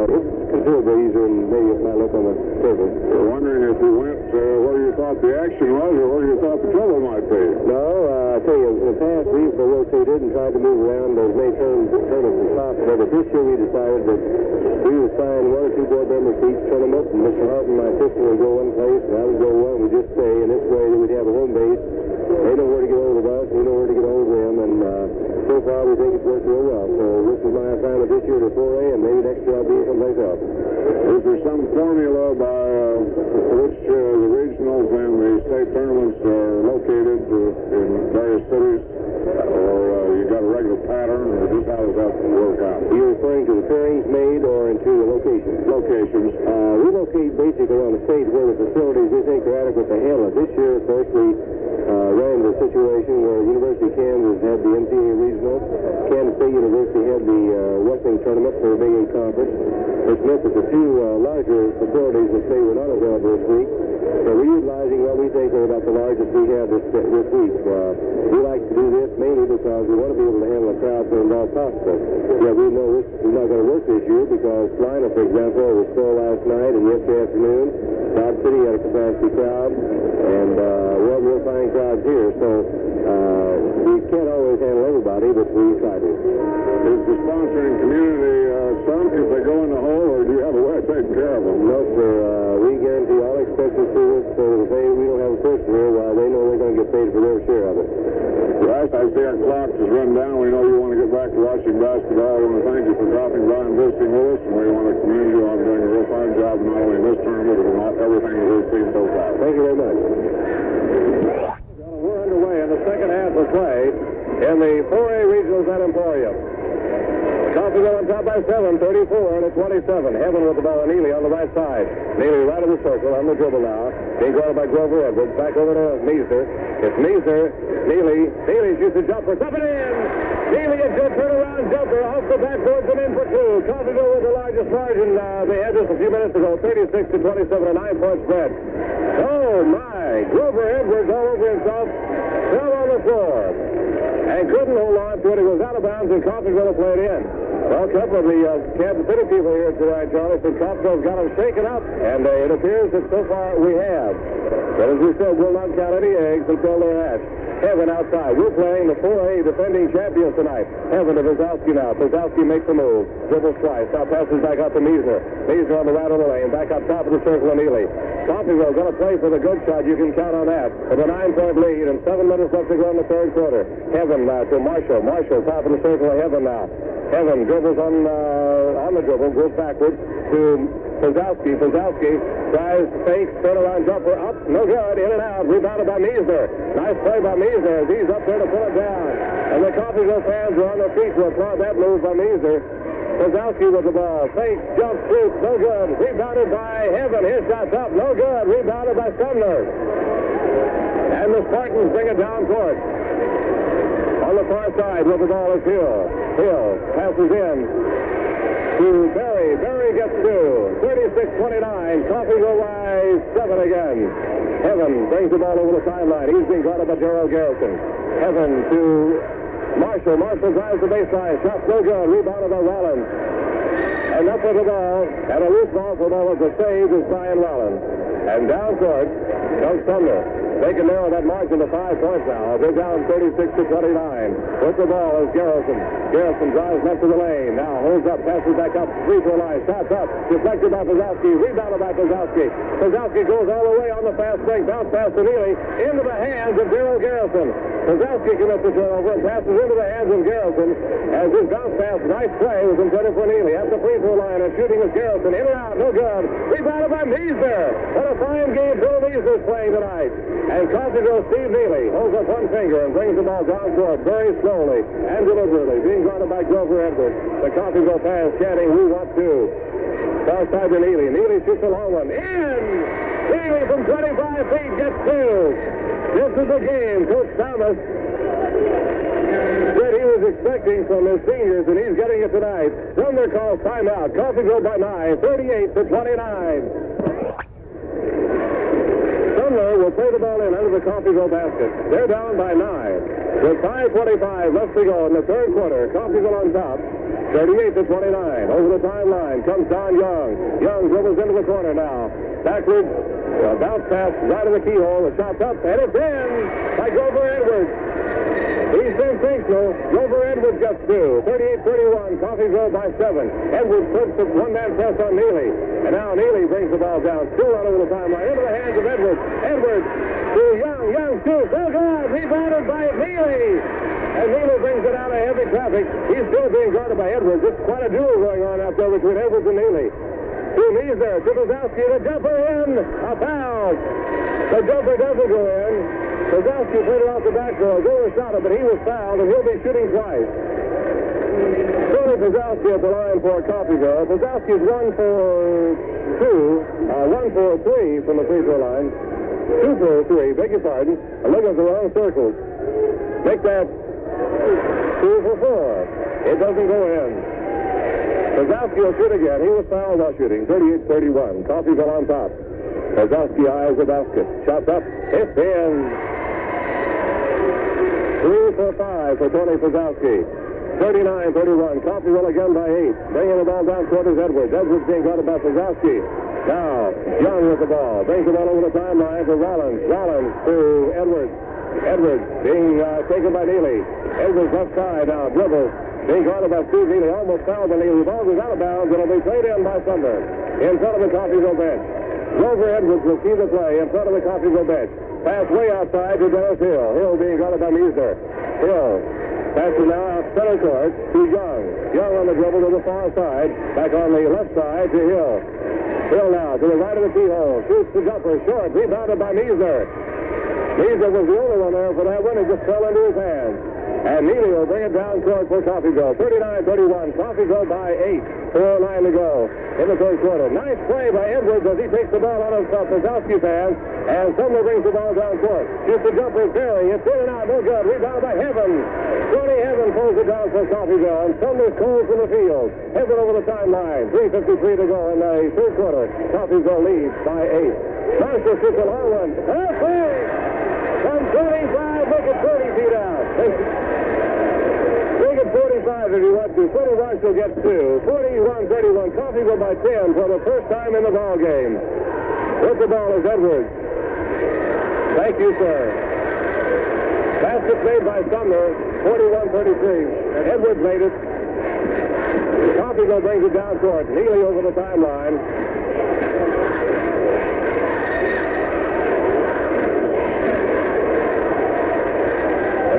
it's considerably easier than maybe it might look on the surface. We're wondering if you went where you thought the action was or where you thought the trouble might be. No, I tell you, in the past we've rotated and tried to move around those main tournaments and stops, but this year we decided that we would sign 1 or 2 board members to each tournament, and Mr. Hart and my sister would go one place, and I would go one, and we'd just stay, and this way we'd have a home base. They know where to get hold of us, we know where to get hold of them, and so far we think it's worked real well. So this is my assignment this year to 4A, and maybe next year I'll be someplace else. Is there some formula by which the regionals and the state tournaments are located in various cities, or you got a regular pattern, or just how does that work out? Are you referring to the pairings made or into the locations? Locations. We locate basically on the state where the facilities we think are adequate to handle it. This year, of course, we ran into a situation where University of Kansas had the NCAA regional. Kansas State University had the wrestling tournament for the Big Eight Conference, which meant that the 2 larger facilities in the state were not available this week. So we're utilizing what we think are about the largest we have this week. We like to do this mainly because we want to be able to handle a crowd for as all possible. Yeah, we know this is not going to work this year because Salina, for example, was full last night and yesterday afternoon. Dodge City had a capacity crowd, and we'll find crowds here. So we can't always handle everybody, but we try to. Is the sponsoring community sunk if they go in the hole, or do you have a way of taking care of them? No, sir. We guarantee all expenses to us, so if we don't have a person here, well, they know they're going to get paid for their share of it. Right, I see our clock has run down. We know you want to get back to watching basketball. We want to thank you for dropping by and visiting with us, and we want to commend you on doing a real fine job not only in this tournament, but in everything that we've seen so far. Thank you very much. We're underway in the second half of play in the 4A Regionals at Emporium. Coffeyville on top by 7, 34-27. Heaven with the ball, and Neely on the right side. Neely right of the circle on the dribble now. Being guarded by Grover Edwards. Back over to Meisner. It's Meisner. Neely shoots a jumper. Up and in! Neely a good turnaround jumper off the backboards and in for two. Coffeyville with the largest margin. They had just a few minutes ago, 36-27, a 9-point spread. Oh, my. Grover Edwards all over himself. Fell on the floor. And couldn't hold on to it. It was out of bounds, and Coffeyville played in. Well, a couple of the Kansas City people here tonight, Charlie, said Coffeyville's got them shaken up. And it appears that so far we have. But as we said, we'll not count any eggs until they're hatched. Heaven outside. We're playing the 4A defending champions tonight. Heaven to Pauzauskie now. Pauzauskie makes a move. Dribbles twice. Now passes back out to Meisner. Meisner on the right of the lane. Back up top of the circle of Neely. Coffeyville going to play for the good shot. You can count on that. With a 9-point lead and 7 minutes left to go in the third quarter. Heaven to Marshall. Marshall top of the circle of Heaven now. Heaven dribbles on the dribble. Goes backwards to Pauzauskie. Pauzauskie tries fake. Turnaround jumper up. No good. In and out. Rebounded by Meisner. Nice play by Meisner. He's up there to pull it down. And the Coffeyville fans are on their feet to applaud that move by Meisner. Pauzauskie with the ball. Fake, jump, shoot, no good. Rebounded by Heaven. His shot's up, no good. Rebounded by Sumner. And the Spartans bring it down court. On the far side with the ball is Hill. Hill passes in to Berry. Berry gets two. 36-29. Coffeyville by 7 again. Heaven brings the ball over the sideline. He's being guarded by Gerald Garrison. Heaven to Marshall. Marshall drives the baseline. Shot no good. Rebounded by Rollins. And up with the ball. And a loose ball for Rollins. The save is Brian Rollins. And down court comes Sumner. They can narrow that margin to 5 points now. They're down 36-29. With the ball is Garrison. Garrison drives left to the lane. Now holds up, passes back up, free throw line, shots up, deflected by Pauzauskie, rebounded by Pauzauskie. Pauzauskie goes all the way on the fast break, bounce pass to Neely, into the hands of Gerald Garrison. Pauzauskie commits the turnover and passes into the hands of Garrison. As this bounce pass, nice play, was intended for Neely. At the free throw line and shooting is Garrison. In and out, no good. Rebounded by Meisner. What a fine game Bill Meisner's playing tonight. And Coffeyville Steve Neely holds up one finger and brings the ball down court very slowly and deliberately, being guarded by Grover Edwards. The Coffeyville fans chanting, "We want to." Far side to Neely. Neely shoots a long one. In! Neely from 25 feet gets two. This is a game Coach Thomas said he was expecting from his seniors, and he's getting it tonight. Sumner calls timeout. Coffeyville by 9, 38-29. Sumner will play the ball in under the Coffeyville basket. They're down by 9. With 5:25 left to go in the third quarter. Coffeyville on top, 38-29. Over the timeline comes Don Young. Young dribbles into the corner now. Backwards, bounce pass right in the keyhole. The shot's up, and it's in by Grover Edwards. He's sensational. Grover Edwards gets two. 38-31. Coffeyville by 7. Edwards puts the one-man press on Neely. And now Neely brings the ball down. Still out over the timeline. Into the hands of Edwards. Edwards to Young. Young shoots. Oh, God. Rebounded by Neely. And Neely brings it out of heavy traffic. He's still being guarded by Edwards. It's quite a duel going on out there between Edwards and Neely. To Meisner. To Pauzauskie. The jumper in. A foul. The jumper doesn't go in. Pauzauskie played it off the backboard. Overshot it, but he was fouled, and he'll be shooting twice. Tony Pauzauskie at the line for Coffeyville. Pauzauskie's 1 for 2, 1 for 3 from the free throw line. 2 for 3, beg your pardon. I'm looking at the wrong circles. Make that 2 for 4. It doesn't go in. Pauzauskie will shoot again. He was fouled while shooting. 38-31. Coffeyville on top. Pauzauskie eyes the basket. Shots up. It's in. 3 for 5 for Tony Pauzauskie. 39-31. Coffeyville again by 8. Bringing the ball down toward Edwards. Edwards being guarded by Pauzauskie. Now, Young with the ball. Brings the ball over the timeline for Rollins. Rollins to Edwards. Edwards being taken by Neely. Edwards left side now. Dribbles. Being guarded by Steve Neely. Almost fouled by Neely. The ball goes out of bounds. It'll be played in by Sumner. In front of the Coffeyville bench. Grover Edwards will see the play in front of the Coffeyville bench. Pass way outside to Dennis Hill. Hill being guarded by Meisner. Hill passes now out center court to Young. Young on the dribble to the far side. Back on the left side to Hill. Hill now to the right of the keyhole. Shoots the jumper short. Rebounded by Meisner. Measler was the only one there for that one. It just fell into his hands. And Neely will bring it down court for Coffeyville. 39-31. Coffeyville by 8. 4:09 to go in the third quarter. Nice play by Edwards as he takes the ball out of Pauzauskie fans. And Sumner brings the ball down court. Shoots the jumper, Berry. It's in and out. No good. Rebound by Heaven. Tony Heaven pulls it down for Coffeyville. And Sumner's cold from the field. Heaven over the timeline. 3:53 to go in the third quarter. Coffeyville leads by 8. Marshall shoots a long one. Halfway! From 25, make it 30 feet out. Make it 45 if you want to. 20 Marshall gets 2. 41-31. Coffeyville by 10 for the first time in the ball game. With the ball is Edwards. Thank you, sir. Basket made by Sumner. 41-33. And Edwards made it. Coffeyville brings it down court. Neely over the timeline.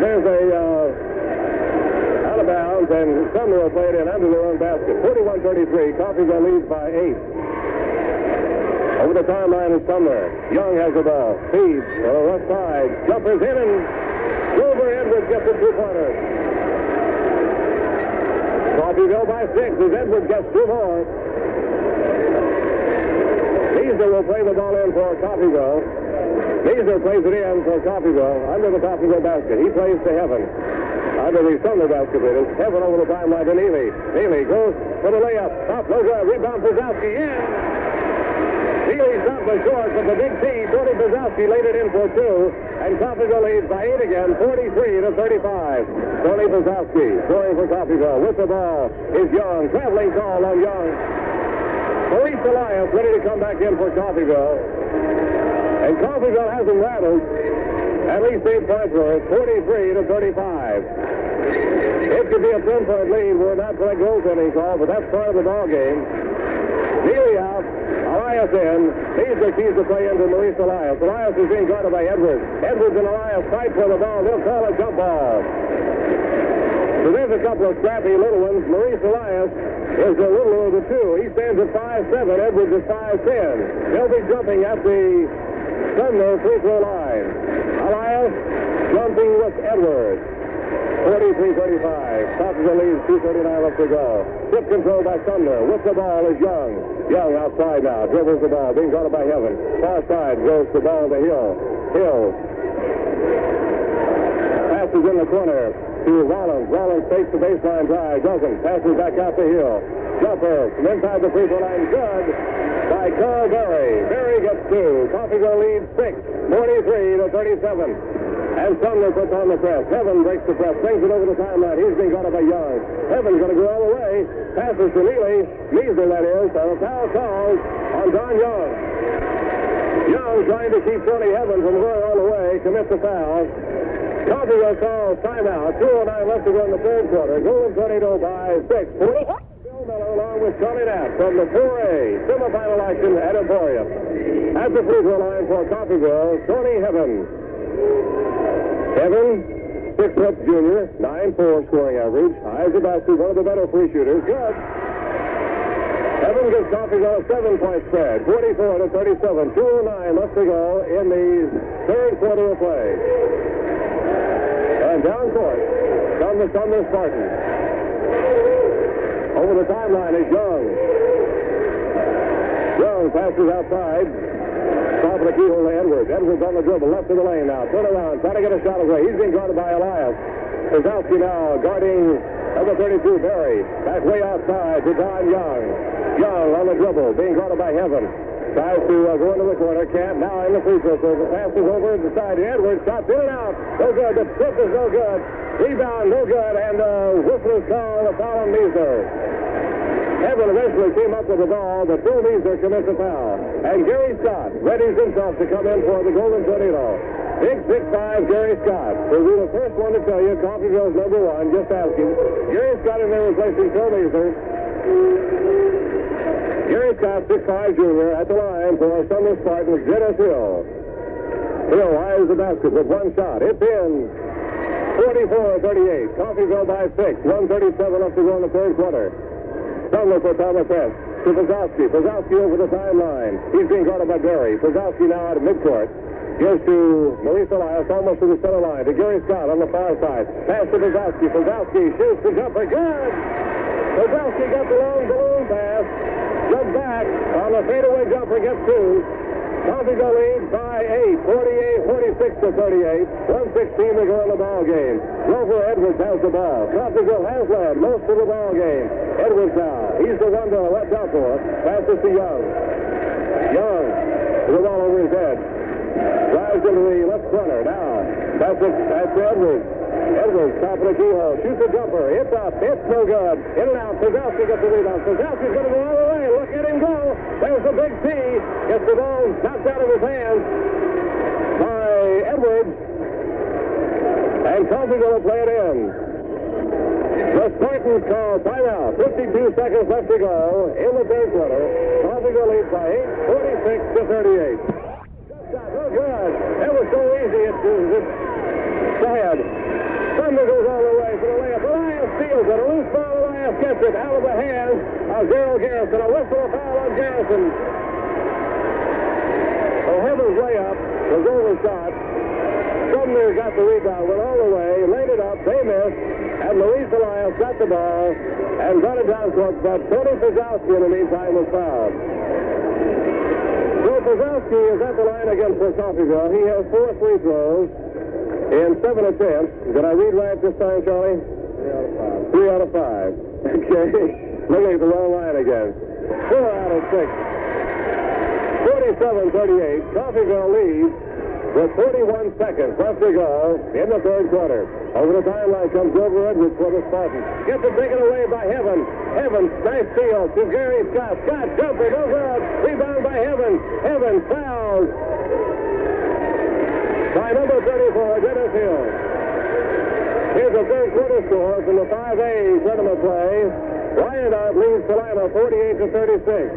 There's a out of bounds, and Sumner will play it in under their own basket. 41-33. Coffeyville leads by 8. Over the timeline is Sumner. Young has the ball. Feeds on the left side. Jumpers in, and Wilbur Edwards gets a two-pointer. Coffeyville by 6 as Edwards gets 2 more. Measler will play the ball in for Coffeyville. Measler plays it in for Coffeyville under the Coffeyville basket. He plays to Heaven. Under the Sumner basket it is. Heaven over the timeline to Neely. Neely goes for the layup. Top, no good. Rebound, Pauzauskie in. Neely stopped by short, but the big T, Tony Pauzauskie, laid it in for 2. And Coffeyville leads by 8 again, 43-35. Tony Pauzauskie scoring for Coffeyville. With the ball is Young. Traveling call on Young. Maurice Elias ready to come back in for Coffeyville. And Coffeyville has them rattled. At least 8 points for it, 43-35. It could be a 10-point lead. We're not for a goaltending call, but that's part of the ball game. Neely out. Elias in. Measler keys to play into Maurice Elias. Elias is being guarded by Edwards. Edwards and Elias fight for the ball. They'll call a jump ball. So there's a couple of scrappy little ones. Maurice Elias is a little over the 2. He stands at 5'7". Edwards is 5'10". They'll be jumping at the Sumner free throw line. Elias jumping with Edwards. 43-35. Top of the lead, 2:39 left to go. Tip control by Sumner. With the ball is Young. Young outside now. Dribbles the ball. Being guarded by Heaven. Far side goes the ball to Hill. Hill passes in the corner to Rollins. Rollins takes the baseline drive. Doesn't. Passes back out to Hill. Jumper from inside the free throw line. Good by Carl Berry. Berry gets 2. Coffeyville leads 6. 43-37. And Sumner puts on the press. Heaven breaks the press. Brings it over the timeline. He's being guarded by Young. Heaven's going to go all the way. Passes to Neely. Measler, that is. A foul called on Don Young. Young trying to keep Tony Heaven from going all the way. Commits the foul. Coffeyville calls timeout. 2:09 left to go in the third quarter. Golden Tornado by 6. Bill Miller along with Charlie Knapp from the 4A semifinal action at Emporium. At the free throw line for Coffeyville, Tony Heaven. Heaven, 6'4" junior, 9'4" scoring average. High as a basket, one of the better free shooters. Good. Heaven gives Coffeyville a 7-point spread, 44-37. 2:09 left to go in the third quarter of play. And down court from the Sumner Spartans. Over the timeline is Young. Young passes outside. Top of the keyhole to Edwards. Edwards on the dribble, left of the lane now. Turn around, trying to get a shot away. He's being guarded by Elias. Pauzauskie now guarding number 32, Berry. Back way outside to Don Young. Young on the dribble, being guarded by Heaven. Tries to go into the corner. Can't. Now in the free throw circle. Passes over to the side. Edwards shots in and out. No good. The tip is no good. Rebound, no good. And whistle is called. A foul on Measler. Heaven eventually came up with the ball, but Bill Measler commits a foul. And Gary Scott readies himself to come in for the Golden Tornado. Big 6'5" Gary Scott will be the first one to tell you Coffeyville's number 1. Just asking. Gary Scott in there replacing Phil Measler. Gary Scott, 6'5" junior, at the line for Sumner Spartans, Dennis Hill. Hill eyes the basket with one shot. It's in. 44-38. Coffeyville by 6. 1:37 left to go in the third quarter. Sumner puts on the press to Pauzauskie. Pauzauskie over the timeline. He's being guarded by Berry. Pauzauskie now out of midcourt. Gives to Luis Elias, almost to the center line. To Gary Scott on the far side. Pass to Pauzauskie. Pauzauskie shoots the jumper. Good! Pauzauskie got the long balloon pass. Jumped back on the fadeaway jumper. Gets two. Coffeyville leads by 8, 46 to 38. 1:16 to go in the ball game. Grover Edwards has the ball. Coffeyville has led most of the ball game. Edwards now. He's the one to watch out for. Passes to Young. Young with the ball over his head. Drives into the left corner. Now that's Edwards. Edwards top of the keyhole. Shoots a jumper. It's up. It's no good. In and out. Pauzauskie gets the rebound. Pauzausky's going to go all the way. Look at him go. There's the big T. Gets the ball knocked out of his hands by Edwards. And Coffeyville will play it in. The Spartans call timeout. 52 seconds left to go in the third quarter. Coffeyville leads by 8, 46 to 38. No good. That was so easy. It's sad. Sumner goes all the way for the layup. Elias steals it. A loose ball. Elias gets it out of the hands of Gerald Garrison. A whistle, a foul on Garrison. Heaven's layup was overshot. Sumner got the rebound, went all the way, laid it up. They missed. And Luis Elias got the ball and got it down court. But Tony Pauzauskie in the meantime was fouled. So Pauzauskie is at the line again for Coffeyville. He has 4 free throws in 7 attempts. Did I read right this time, Charlie? 3 out of 5. Okay. Looking at the wrong line again. 4 out of 6. 47-38. Coffeyville leads with 41 seconds left to go in the third quarter. Over the timeline comes Grover Edwards for the Spartans. Gets it taken away by Heaven. Heaven, nice steal to Gary Scott. Scott jumper, no good. Rebound by Heaven. Heaven fouled by number 34, Dennis Hill. Here's the third quarter score from the 5A tournament play. Wyandotte leads Salina 48 to 36.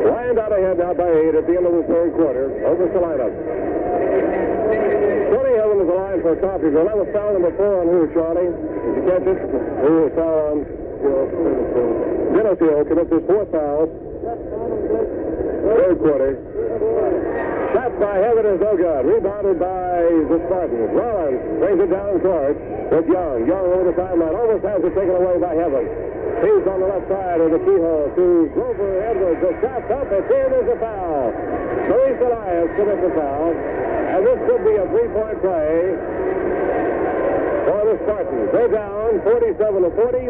Wyandotte ahead now by 8 at the end of the third quarter over Salina. Tony Heaven is the line for Coffeyville. That was foul number 4 on who, Charlie? Did you catch it? Who was foul on? Dennis Hill commits his 4th foul. Third quarter. Shot by Heaven is no good. Rebounded by the Spartans. Rollins brings it down court with Young. Young over the timeline. Almost has it taken away by Heaven. He's on the left side of the keyhole to Grover Edwards. The shot's up. It's in. There's a foul. Luis Elias commits a foul. And this could be a 3-point play for the Spartans. They're down 47 to 40.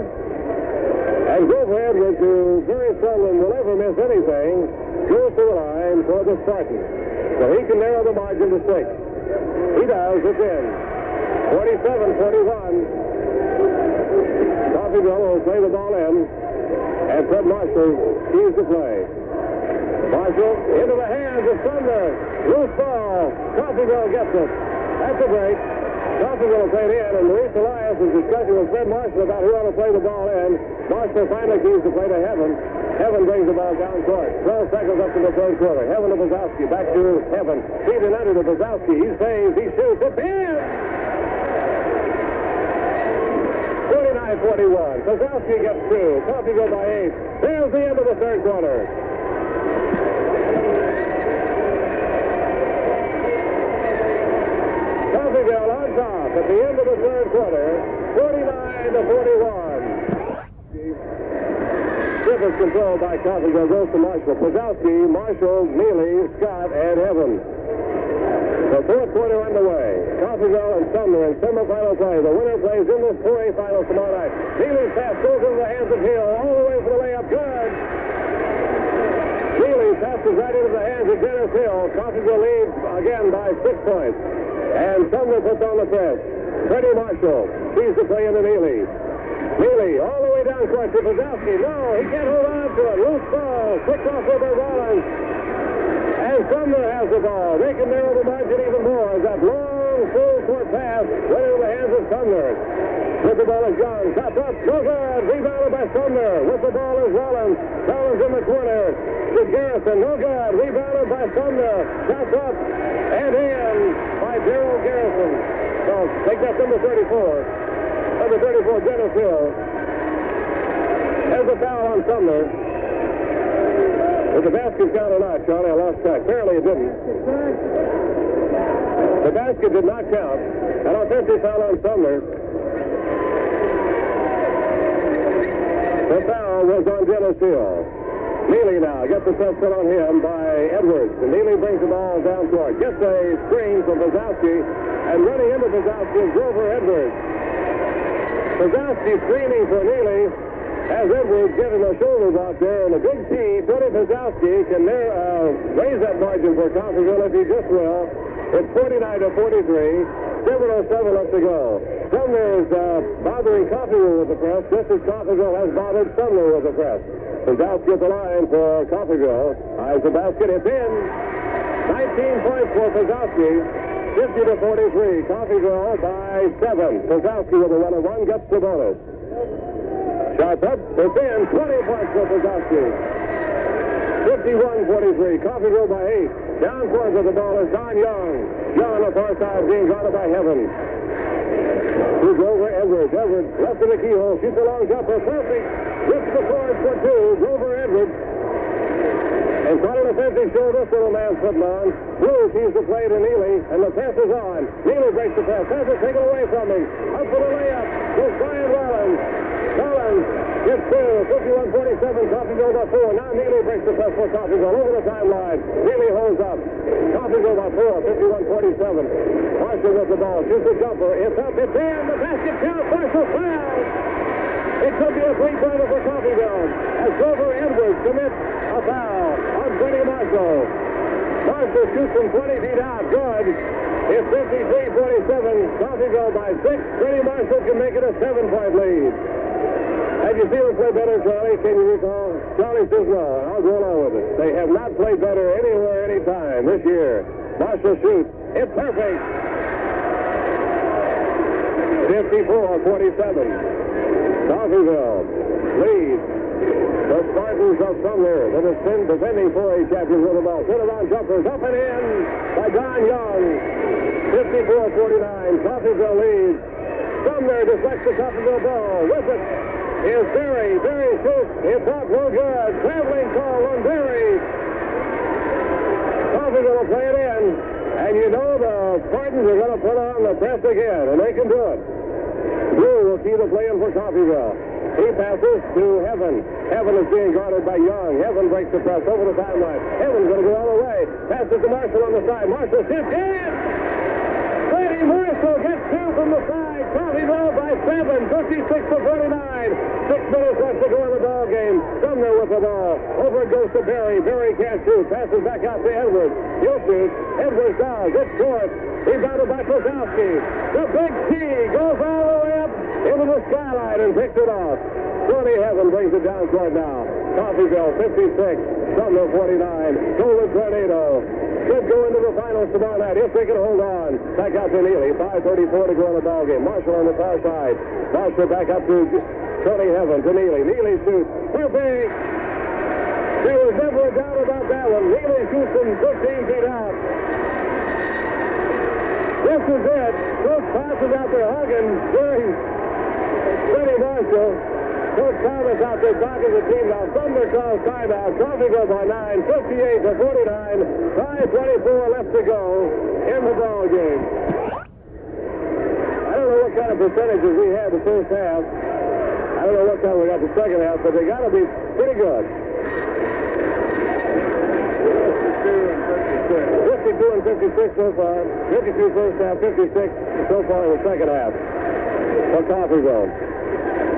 And Grover Edwards, who very seldom will ever miss anything, goes to the line for the Spartans. So he can narrow the margin to 6. He does. It's in. 47-41. Coffeyville will play the ball in, and Fred Marshall keys the play. Marshall into the hands of Sumner. Loose ball. Coffeyville gets it. That's a break. Coffeyville will play it in, and Luis Elias is discussing with Fred Marshall about who ought to play the ball in. Marshall finally keys the play to Heaven. Heaven brings the ball down court. 12 seconds up to the third quarter. Heaven to Pauzauskie. Back to Heaven. Feed it under to Pauzauskie. He saves. He shoots. It's in! 49-41. Pauzauskie gets 2. Coffeyville by 8. There's the end of the third quarter. Coffeyville on top at the end of the third quarter. 49-41. Strip is controlled by Coffeyville. Goes to Marshall. Pauzauskie, Marshall, Neely, Scott, and Heaven. The fourth quarter underway. Coffeyville and Sumner in semifinal play. The winner plays in this 4A final tomorrow night. Neely's pass goes into the hands of Hill. All the way for the layup. Good. Neely passes right into the hands of Dennis Hill. Coffeyville leads again by 6 points. And Sumner puts on the press. Freddie Marshall sees the play into Neely. Neely all the way down court to Pauzauskie. No, he can't hold on to it. Loose ball. Picked off over Rollins. And Sumner has the ball. They can narrow the margin even more as that long full court pass went into the hands of Sumner. With the ball is Young. Shot up. No good. Rebounded by Sumner. With the ball is Rollins. Rollins in the corner. To Garrison. No good. Rebounded by Sumner. Shot up and in by Gerald Garrison. So take that number 34. Number 34, Dennis Hill. There's a foul on Sumner. Did the basket count or not, Charlie? I lost track. Apparently it didn't. The basket did not count. An offensive foul on Sumner. The foul was on Dennis Hill. Neely now gets the test put on him by Edwards. And Neely brings the ball down court. Gets a screen from Pauzauskie. And running into Pauzauskie is Grover Edwards. Pauzauskie screening for Neely. As Edwards getting a shoulder block there. And a big T, Tony Pauzauskie can raise that margin for Coffeyville if he just will. It's 49-43. 7:07 left to go. Sumner is bothering Coffeyville with the press, just as Coffeyville has bothered Sumner with the press. Pauzauskie at the line for Coffeyville. Eyes the basket. It's in. 19 points for Pauzauskie. 50-43. Coffeyville by 7. Pauzauskie with a run of one gets the bonus. Shot up. It's in. 20 points for Pauzauskie. 51-43. Coffeyville by 8. Down court with the ball is Don Young. Young on the far side being guarded by Heaven. He's over Edwards. Edwards left in the keyhole. Shoots a long jumper. Perfect. Rips the court for two. Grover Edwards. And caught an offensive shoulder. This little man's putting on. Blue keeps the play to Neely. And the pass is on. Neely breaks the pass. Pass is taken away from him. Up for the layup. Goes Brian Rollins. Rollins gets two. 51-47. Coffeyville by 4. Now Neely breaks the press for Coffeyville over the timeline. Neely holds up. Coffeyville by 4. 51-47. Marshall with the ball. Shoots the jumper. It's up. It's in. The basket counts. Marshall foul. It could be a three-pointer for Coffeyville as Grover Edwards commits a foul on Tony Marshall. Marshall shoots from 20 feet out. Good. It's 53-47. Coffeyville by 6. Tony Marshall can make it a 7-point lead. Have you seen them play better, Charlie? Can you recall? Charlie says no. I'll go along with it. They have not played better anywhere, anytime this year. Marshall shoots. It's perfect. 54-47. Coffeyville leads the Spartans of Sumner, the defending 4A champions with the ball. Turnaround jumpers up and in by Don Young. 54-49. Coffeyville leads. Sumner deflects the Coffeyville ball. With it is Berry. Berry shoots. It's up. No good. Traveling call on Berry. Coffeyville will play it in. And you know the Spartans are going to put on the press again, and they can do it. Blue will see the play in for Coffeyville. He passes to Heaven. Heaven is being guarded by Young. Heaven breaks the press over the timeline. Heaven's going to go all the way. Passes to Marshall on the side. Marshall shoots in. Brady Marshall gets two from the side. Coffeyville by 7. 56-49. 6 minutes left to go in the ball game. Sumner with the ball. Over it goes to Berry. Berry can't shoot. Passes back out to Edwards. He'll shoot. Edwards down. It's short. Rebounded by Pauzauskie. The big T goes all the way up into the skyline and picks it off. Tony Heaven brings it down court now. Coffeyville 56, Sumner 49. Golden Tornado should go into the finals tomorrow night if they can hold on. Back out to Neely. 5:34 to go in the ball game. Marshall on the far side. Marshall back up to Tony Heaven to Neely. Neely shoots. Perfect. There was never a doubt about that one. Neely shoots from 15 feet out. This is it. Coach passes out there hugging during Tony Marshall. Coach Thomas out there talking to the team now. Sumner calls timeout. Coffeyville by 9. 58-49. 5:24 left to go in the ball game. I don't know what kind of percentages we had the first half. I don't know what kind we got the second half, but they got to be pretty good. 52 and 56 so far. 52 first half, 56 so far in the second half for Coffeyville.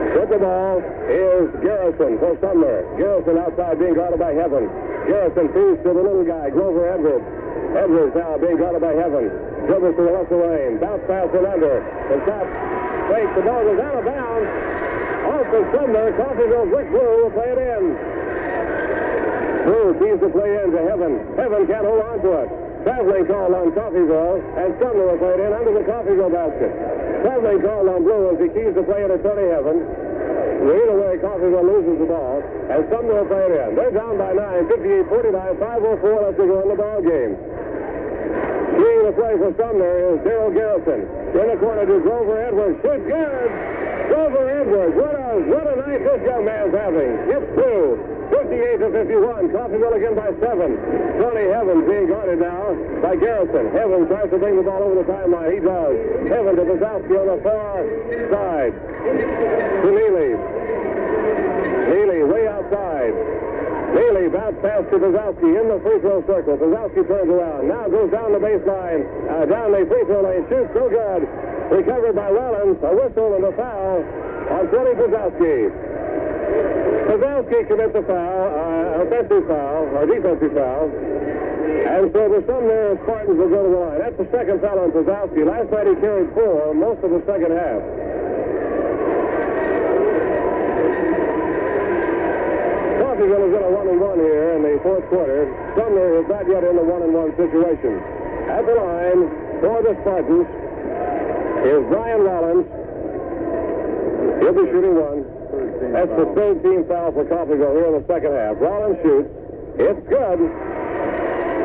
With the ball is Garrison for Sumner. Garrison outside being guarded by Heaven. Garrison feeds to the little guy, Grover Edwards. Edwards now being guarded by Heaven. Dribbles to the left of the lane. Bounce pass and under. And shot fake. The ball goes out of bounds. Off of Sumner. Coffeyville's Rick Blue will play it in. Blue sees the play in to Heaven. Heaven can't hold on to it. Traveling call on Coffeyville, and Sumner will play it in under the Coffeyville basket. Traveling call on Blue as he keys the play in to Tony Heaven. Either way, Coffeyville loses the ball, and Sumner will play it in. They're down by 9, 58-49, 5:04 left to go in the ball game. Leading the play for Sumner is Darrell Garrison. In the corner to Grover Edwards. Shoots good. Grover Edwards, what a night this young man's having. Hits two. 58-51. Coffeyville again by 7. Tony Evans being guarded now by Garrison. Evans tries to bring the ball over the timeline. He does. Evans to Pauzauskie on the far side. To Neely. Neely way outside. Neely bounce pass to Pauzauskie in the free throw circle. Pauzauskie turns around. Now goes down the baseline. Down the free throw lane. Shoots so good. Recovered by Rollins. A whistle and a foul on Tony Pauzauskie. Pauzauskie commits a foul, offensive foul, or defensive foul. And so the Sumner Spartans will go to the line. That's the second foul on Pauzauskie. Last night he carried 4 most of the second half. Coffeyville is in a 1-1 here in the fourth quarter. Sumner is not yet in the 1-1 situation. At the line for the Spartans is Brian Rollins. He'll be shooting 1. That's the third team foul for Coffeyville here in the second half. Rollins shoots. It's good.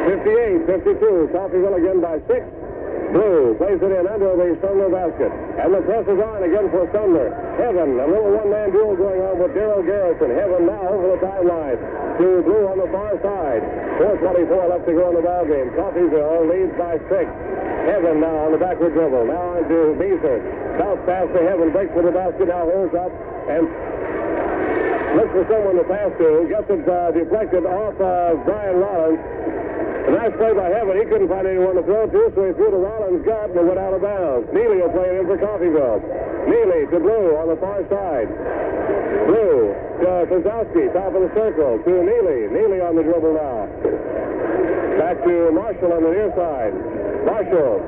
58-52. Coffeyville again by 6. Blue plays it in under the Sumner basket. And the press is on again for Sumner. Heaven, a little one-man duel going on with Darrell Garrison. Heaven now over the timeline to Blue on the far side. 4:24 left to go in the ballgame. Coffeyville leads by 6. Heaven now on the backward dribble. Now on to Beazer. Bounce pass to Heaven. Breaks for the basket. Now holds up and looks for someone to pass to. Gets it deflected off of Brian Rollins. A nice play by Heaven. He couldn't find anyone to throw to, so he threw to Rollins' gut and went out of bounds. Neely will play it in for Coffeyville. Neely to Blue on the far side. Blue to Pauzauskie, top of the circle, to Neely. Neely on the dribble now. Back to Marshall on the near side. Marshall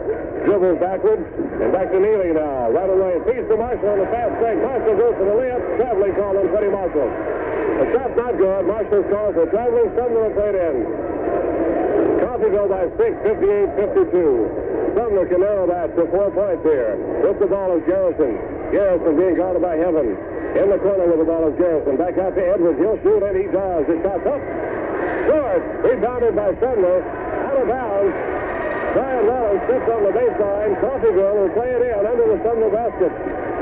dribbles backwards and back to Neely now. Right away. Feeds to Marshall on the fast break. Marshall goes for the layup. Traveling call on Freddie Marshall. The shot's not good. Marshall's called for traveling. Sumner will play it in. Coffeyville by 6, 58-52. Sumner can narrow that to 4 points here. With the ball is Garrison. Garrison being guarded by Heaven. In the corner with the ball is Garrison. Back out to Edwards. He'll shoot, and he does. His shot's up. Short. Rebounded by Sumner. Out of bounds. Brian Rollins sits on the baseline. Coffeyville will play it in under the Sumner basket.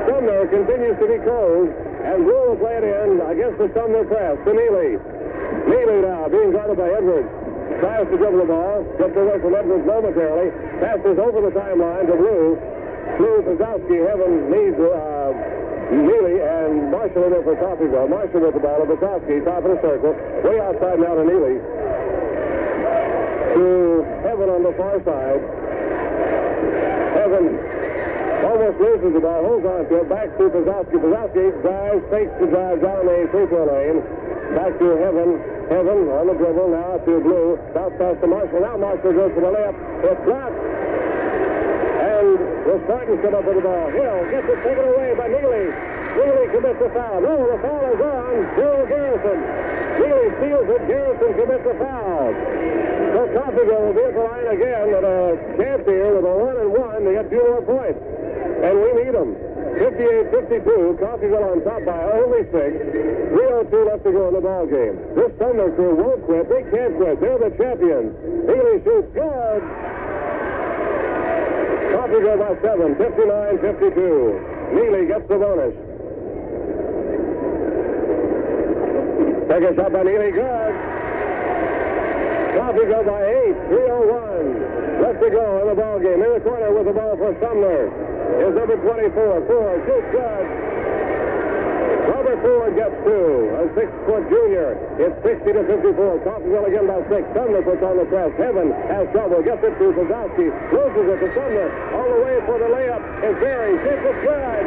Sumner continues to be closed, and Blue will play it in against the Sumner press to Neely. Neely now being guarded by Edwards. Tries to dribble the ball. Gets away from Edwards momentarily. Passes over the timeline to Blue. Blue, Pauzauskie, Heaven needs Neely, and Marshall in there for Coffeyville. Marshall with the ball to Pauzauskie, top of the circle. Way outside now to Neely. To Heaven on the far side. Heaven almost loses the ball, holds on to it, back to Pauzauskie. Pauzauskie drives, fakes the drive down the free throw lane. Back to Heaven. Heaven on the dribble, now to Blue. Bounce pass to Marshall. Now Marshall goes for the layup. It's blocked. And the Spartans come up with the ball. Hill gets it taken away by Neely. Neely commits the foul. No, the foul is on Darrell Garrison. Neely steals it. Garrison commits the foul. So Coffeyville will be at the line again at a chance here with a 1-1 to get 2 more points. And we need them. 58-52. Coffeyville on top by only 6. 3:02 left to go in the ball game. This Sumner crew won't quit. They can't quit. They're the champions. Neely shoots good. Coffeyville by 7. 59-52. Neely gets the bonus. Second shot by Neely. Good. Coffeyville by 8. 3:01 left to go in the ball game. In the corner with the ball for Sumner is number 24. Ford shoots good. Robert Ford gets 2. A 6-foot junior. It's 60-54. Coffeyville again by 6. Sumner puts on the press. Heaven has trouble. Gets it to Pauzauskie. Loses it to Sumner. All the way for the layup is Berry. Shoots it good.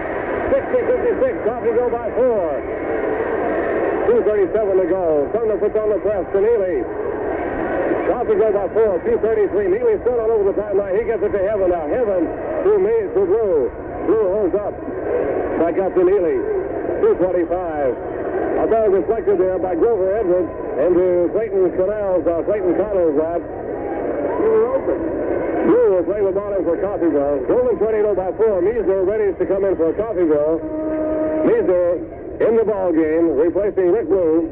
60-56. Coffeyville by 4. 2:37 to go. Sumner puts on the press to Neely. Coffeyville by 4. 2:33. Neely still all over the timeline. He gets it to Heaven now. Heaven to Blue. Blue holds up. Back up to Neely. 2:25. A ball deflected there by Grover Edwards into Clayton Connell's lap. Blue will play the ball in for Coffeyville. Golden Tornado by 4. Meisner ready to come in for Coffeyville. Meisner in the ball game, replacing Rick Blue.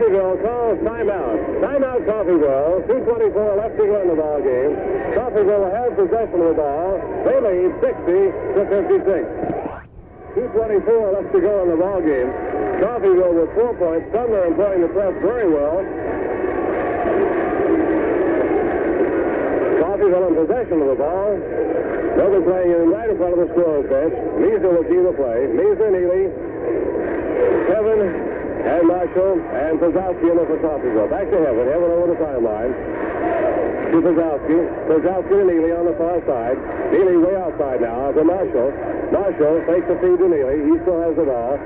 Coffeyville calls timeout. Timeout, Coffeyville. 2:24 left to go in the ball game. Coffeyville has possession of the ball. They lead 60-56. 2:24 left to go in the ball game. Coffeyville with 4 points. Sumner employing the press very well. Coffeyville in possession of the ball. They'll be playing in right in front of the scorer's bench. Measer will key the play. Measer, Neely, Kevin, and Marshall, and Pauzauskie in there for Coffeyville. Back to Heaven. Heaven over the sideline. To Pauzauskie. Pauzauskie to Neely on the far side. Neely way outside now to Marshall. Marshall takes the feed to Neely. He still has the ball.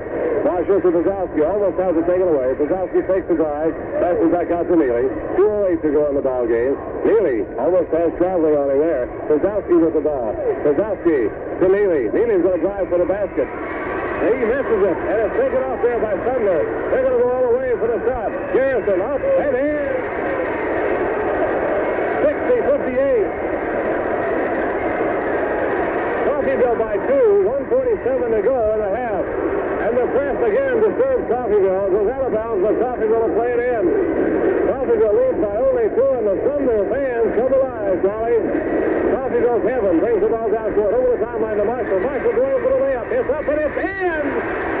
Marshall to Pauzauskie. Almost has it taken away. Pauzauskie takes the drive. Passes back out to Neely. 2:08 to go in the ball game. Neely almost has traveling on him there. Pauzauskie with the ball. Pauzauskie to Neely. Neely's going to drive for the basket. He misses it, and it's taken off there by Sumner. They're going to go all the way for the shot. Garrison up and in. 60-58. Coffeyville by 2, 1:47 to go in the half. And the press again disturbs Coffeyville. It goes out of bounds, but Coffeyville will play it in. Coffeyville leads by only 2, and the Sumner fans come alive, Charlie. Coffeyville's Heaven brings the ball down court over the timeline to Marshall. Marshall going for the layup. It's up and it's in.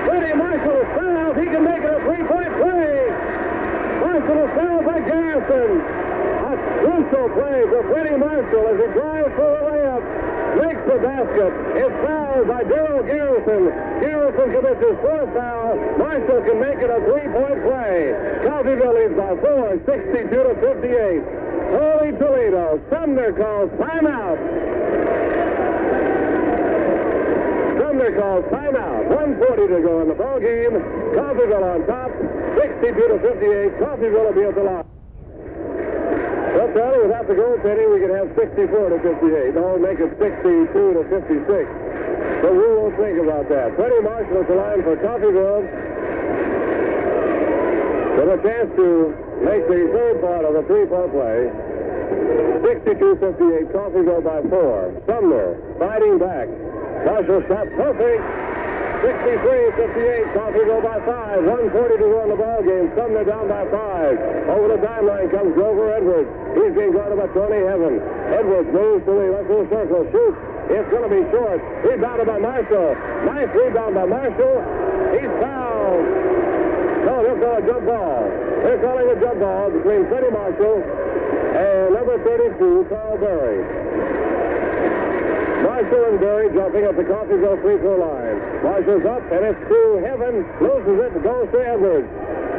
Freddie Marshall is fouled. He can make it a 3-point play. Marshall is fouled by Garrison. A crucial play for Freddie Marshall as he drives for the layup. Makes the basket. It's fouled by Darrell Garrison. Garrison commits his 4th foul. Marshall can make it a 3-point play. Coffeyville leads by 4, 62-58. Holy Toledo. Sumner calls timeout. Sumner calls timeout. 1:40 to go in the ball game. Coffeyville on top. 62-58. Coffeyville will be at the line. Well, Charlie, without the goaltending, we could have 64-58. No, make it 62-56. But we won't think about that. Freddie Marshall at the line for Coffeyville. With a chance to make the 3rd part of a 3-point play. 62-58. Coffeyville by 4. Sumner fighting back. Marshall shot perfect. 63-58. Coffeyville by 5. 1:40 to go in the ball game. Sumner down by 5. Over the timeline comes Grover Edwards. He's being guarded by Tony Heaven. Edwards moves to the left of the circle. Shoots. It's going to be short. Rebounded by Marshall. Nice rebound by Marshall. He's fouled. No, they're calling a jump ball. They're calling a jump ball between Freddie Marshall and number 32, Carl Berry. Marshall and Berry jumping at the Coffeyville free-throw line. Marshall's up, and it's to Heaven. Loses it, goes to Edwards.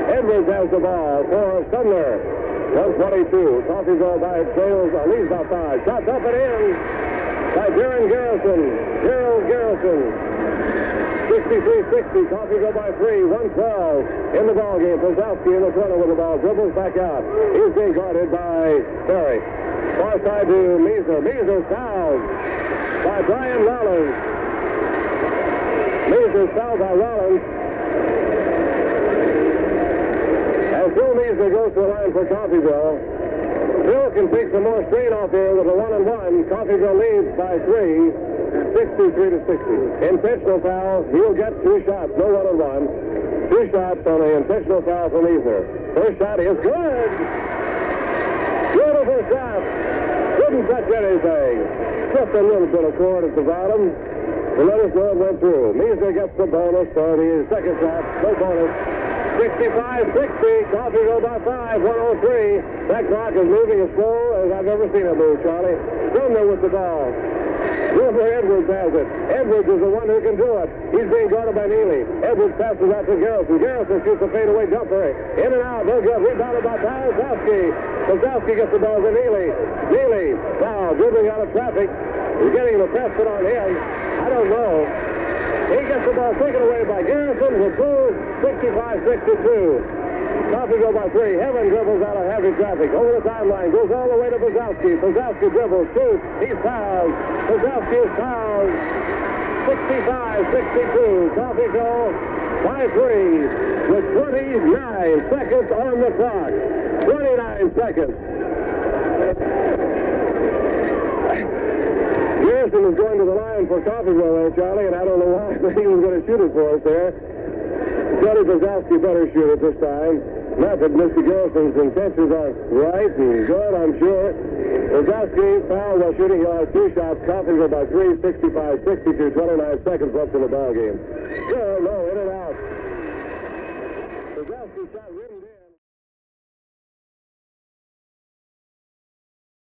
Edwards has the ball for Sumner. 1:22. Coffeyville by trails, leads by 5. Shots up and in by Darren Garrison. Gerald Garrison. 63-60. Coffeyville by 3. 1:12 in the ball game. Pauzauskie in the corner with the ball. Dribbles back out. He's being guarded by Berry. Far side to Measer. Measer fouled by Brian Rollins. Measer fouled by Rollins. As Bill Measer goes to the line for Coffeyville. Bill can take some more strain off here with a 1-and-1. Coffeyville leads by 3, 63-60. Intentional foul. He'll get 2 shots. No 1-and-1. 2 shots on the intentional foul from Measer. First shot is good. Beautiful shot. Couldn't touch anything. Just a little bit of cord at the bottom to let us know it went through. Measer gets the bonus for the second shot. No bonus. 65-60. Coffeyville by 5. 1:03. That clock is moving as slow as I've ever seen it move, Charlie. Sumner with the ball. Wilbur Edwards has it. Edwards is the one who can do it. He's being guarded by Neely. Edwards passes out to Garrison. Garrison shoots a fadeaway jumper. In and out. No good. Rebounded by Pauzauskie. Pauzauskie gets the ball to Neely. Neely. Foul. Dribbling out of traffic. He's getting the press put on him. I don't know. He gets the ball taken away by Garrison with 2, 65-62. Coffeyville by 3. Heaven dribbles out of heavy traffic. Over the timeline. Goes all the way to Pauzauskie. Pauzauskie dribbles. Shoots. He's fouled. Pauzauskie is fouled. 65-62. Coffeyville by 3 with 29 seconds on the clock. 29 seconds. Garrison is going to the line for Coffeyville there, Charlie, and I don't know why, but he was going to shoot it for us there. Tony Pauzauskie better shoot it this time. Not that Mr. Garrison's intentions are right and good, I'm sure. Pauzauskie fouled while shooting. He'll have 2 shots. Coffeyville by 3, 65-62, 29 seconds left in the ball game. No,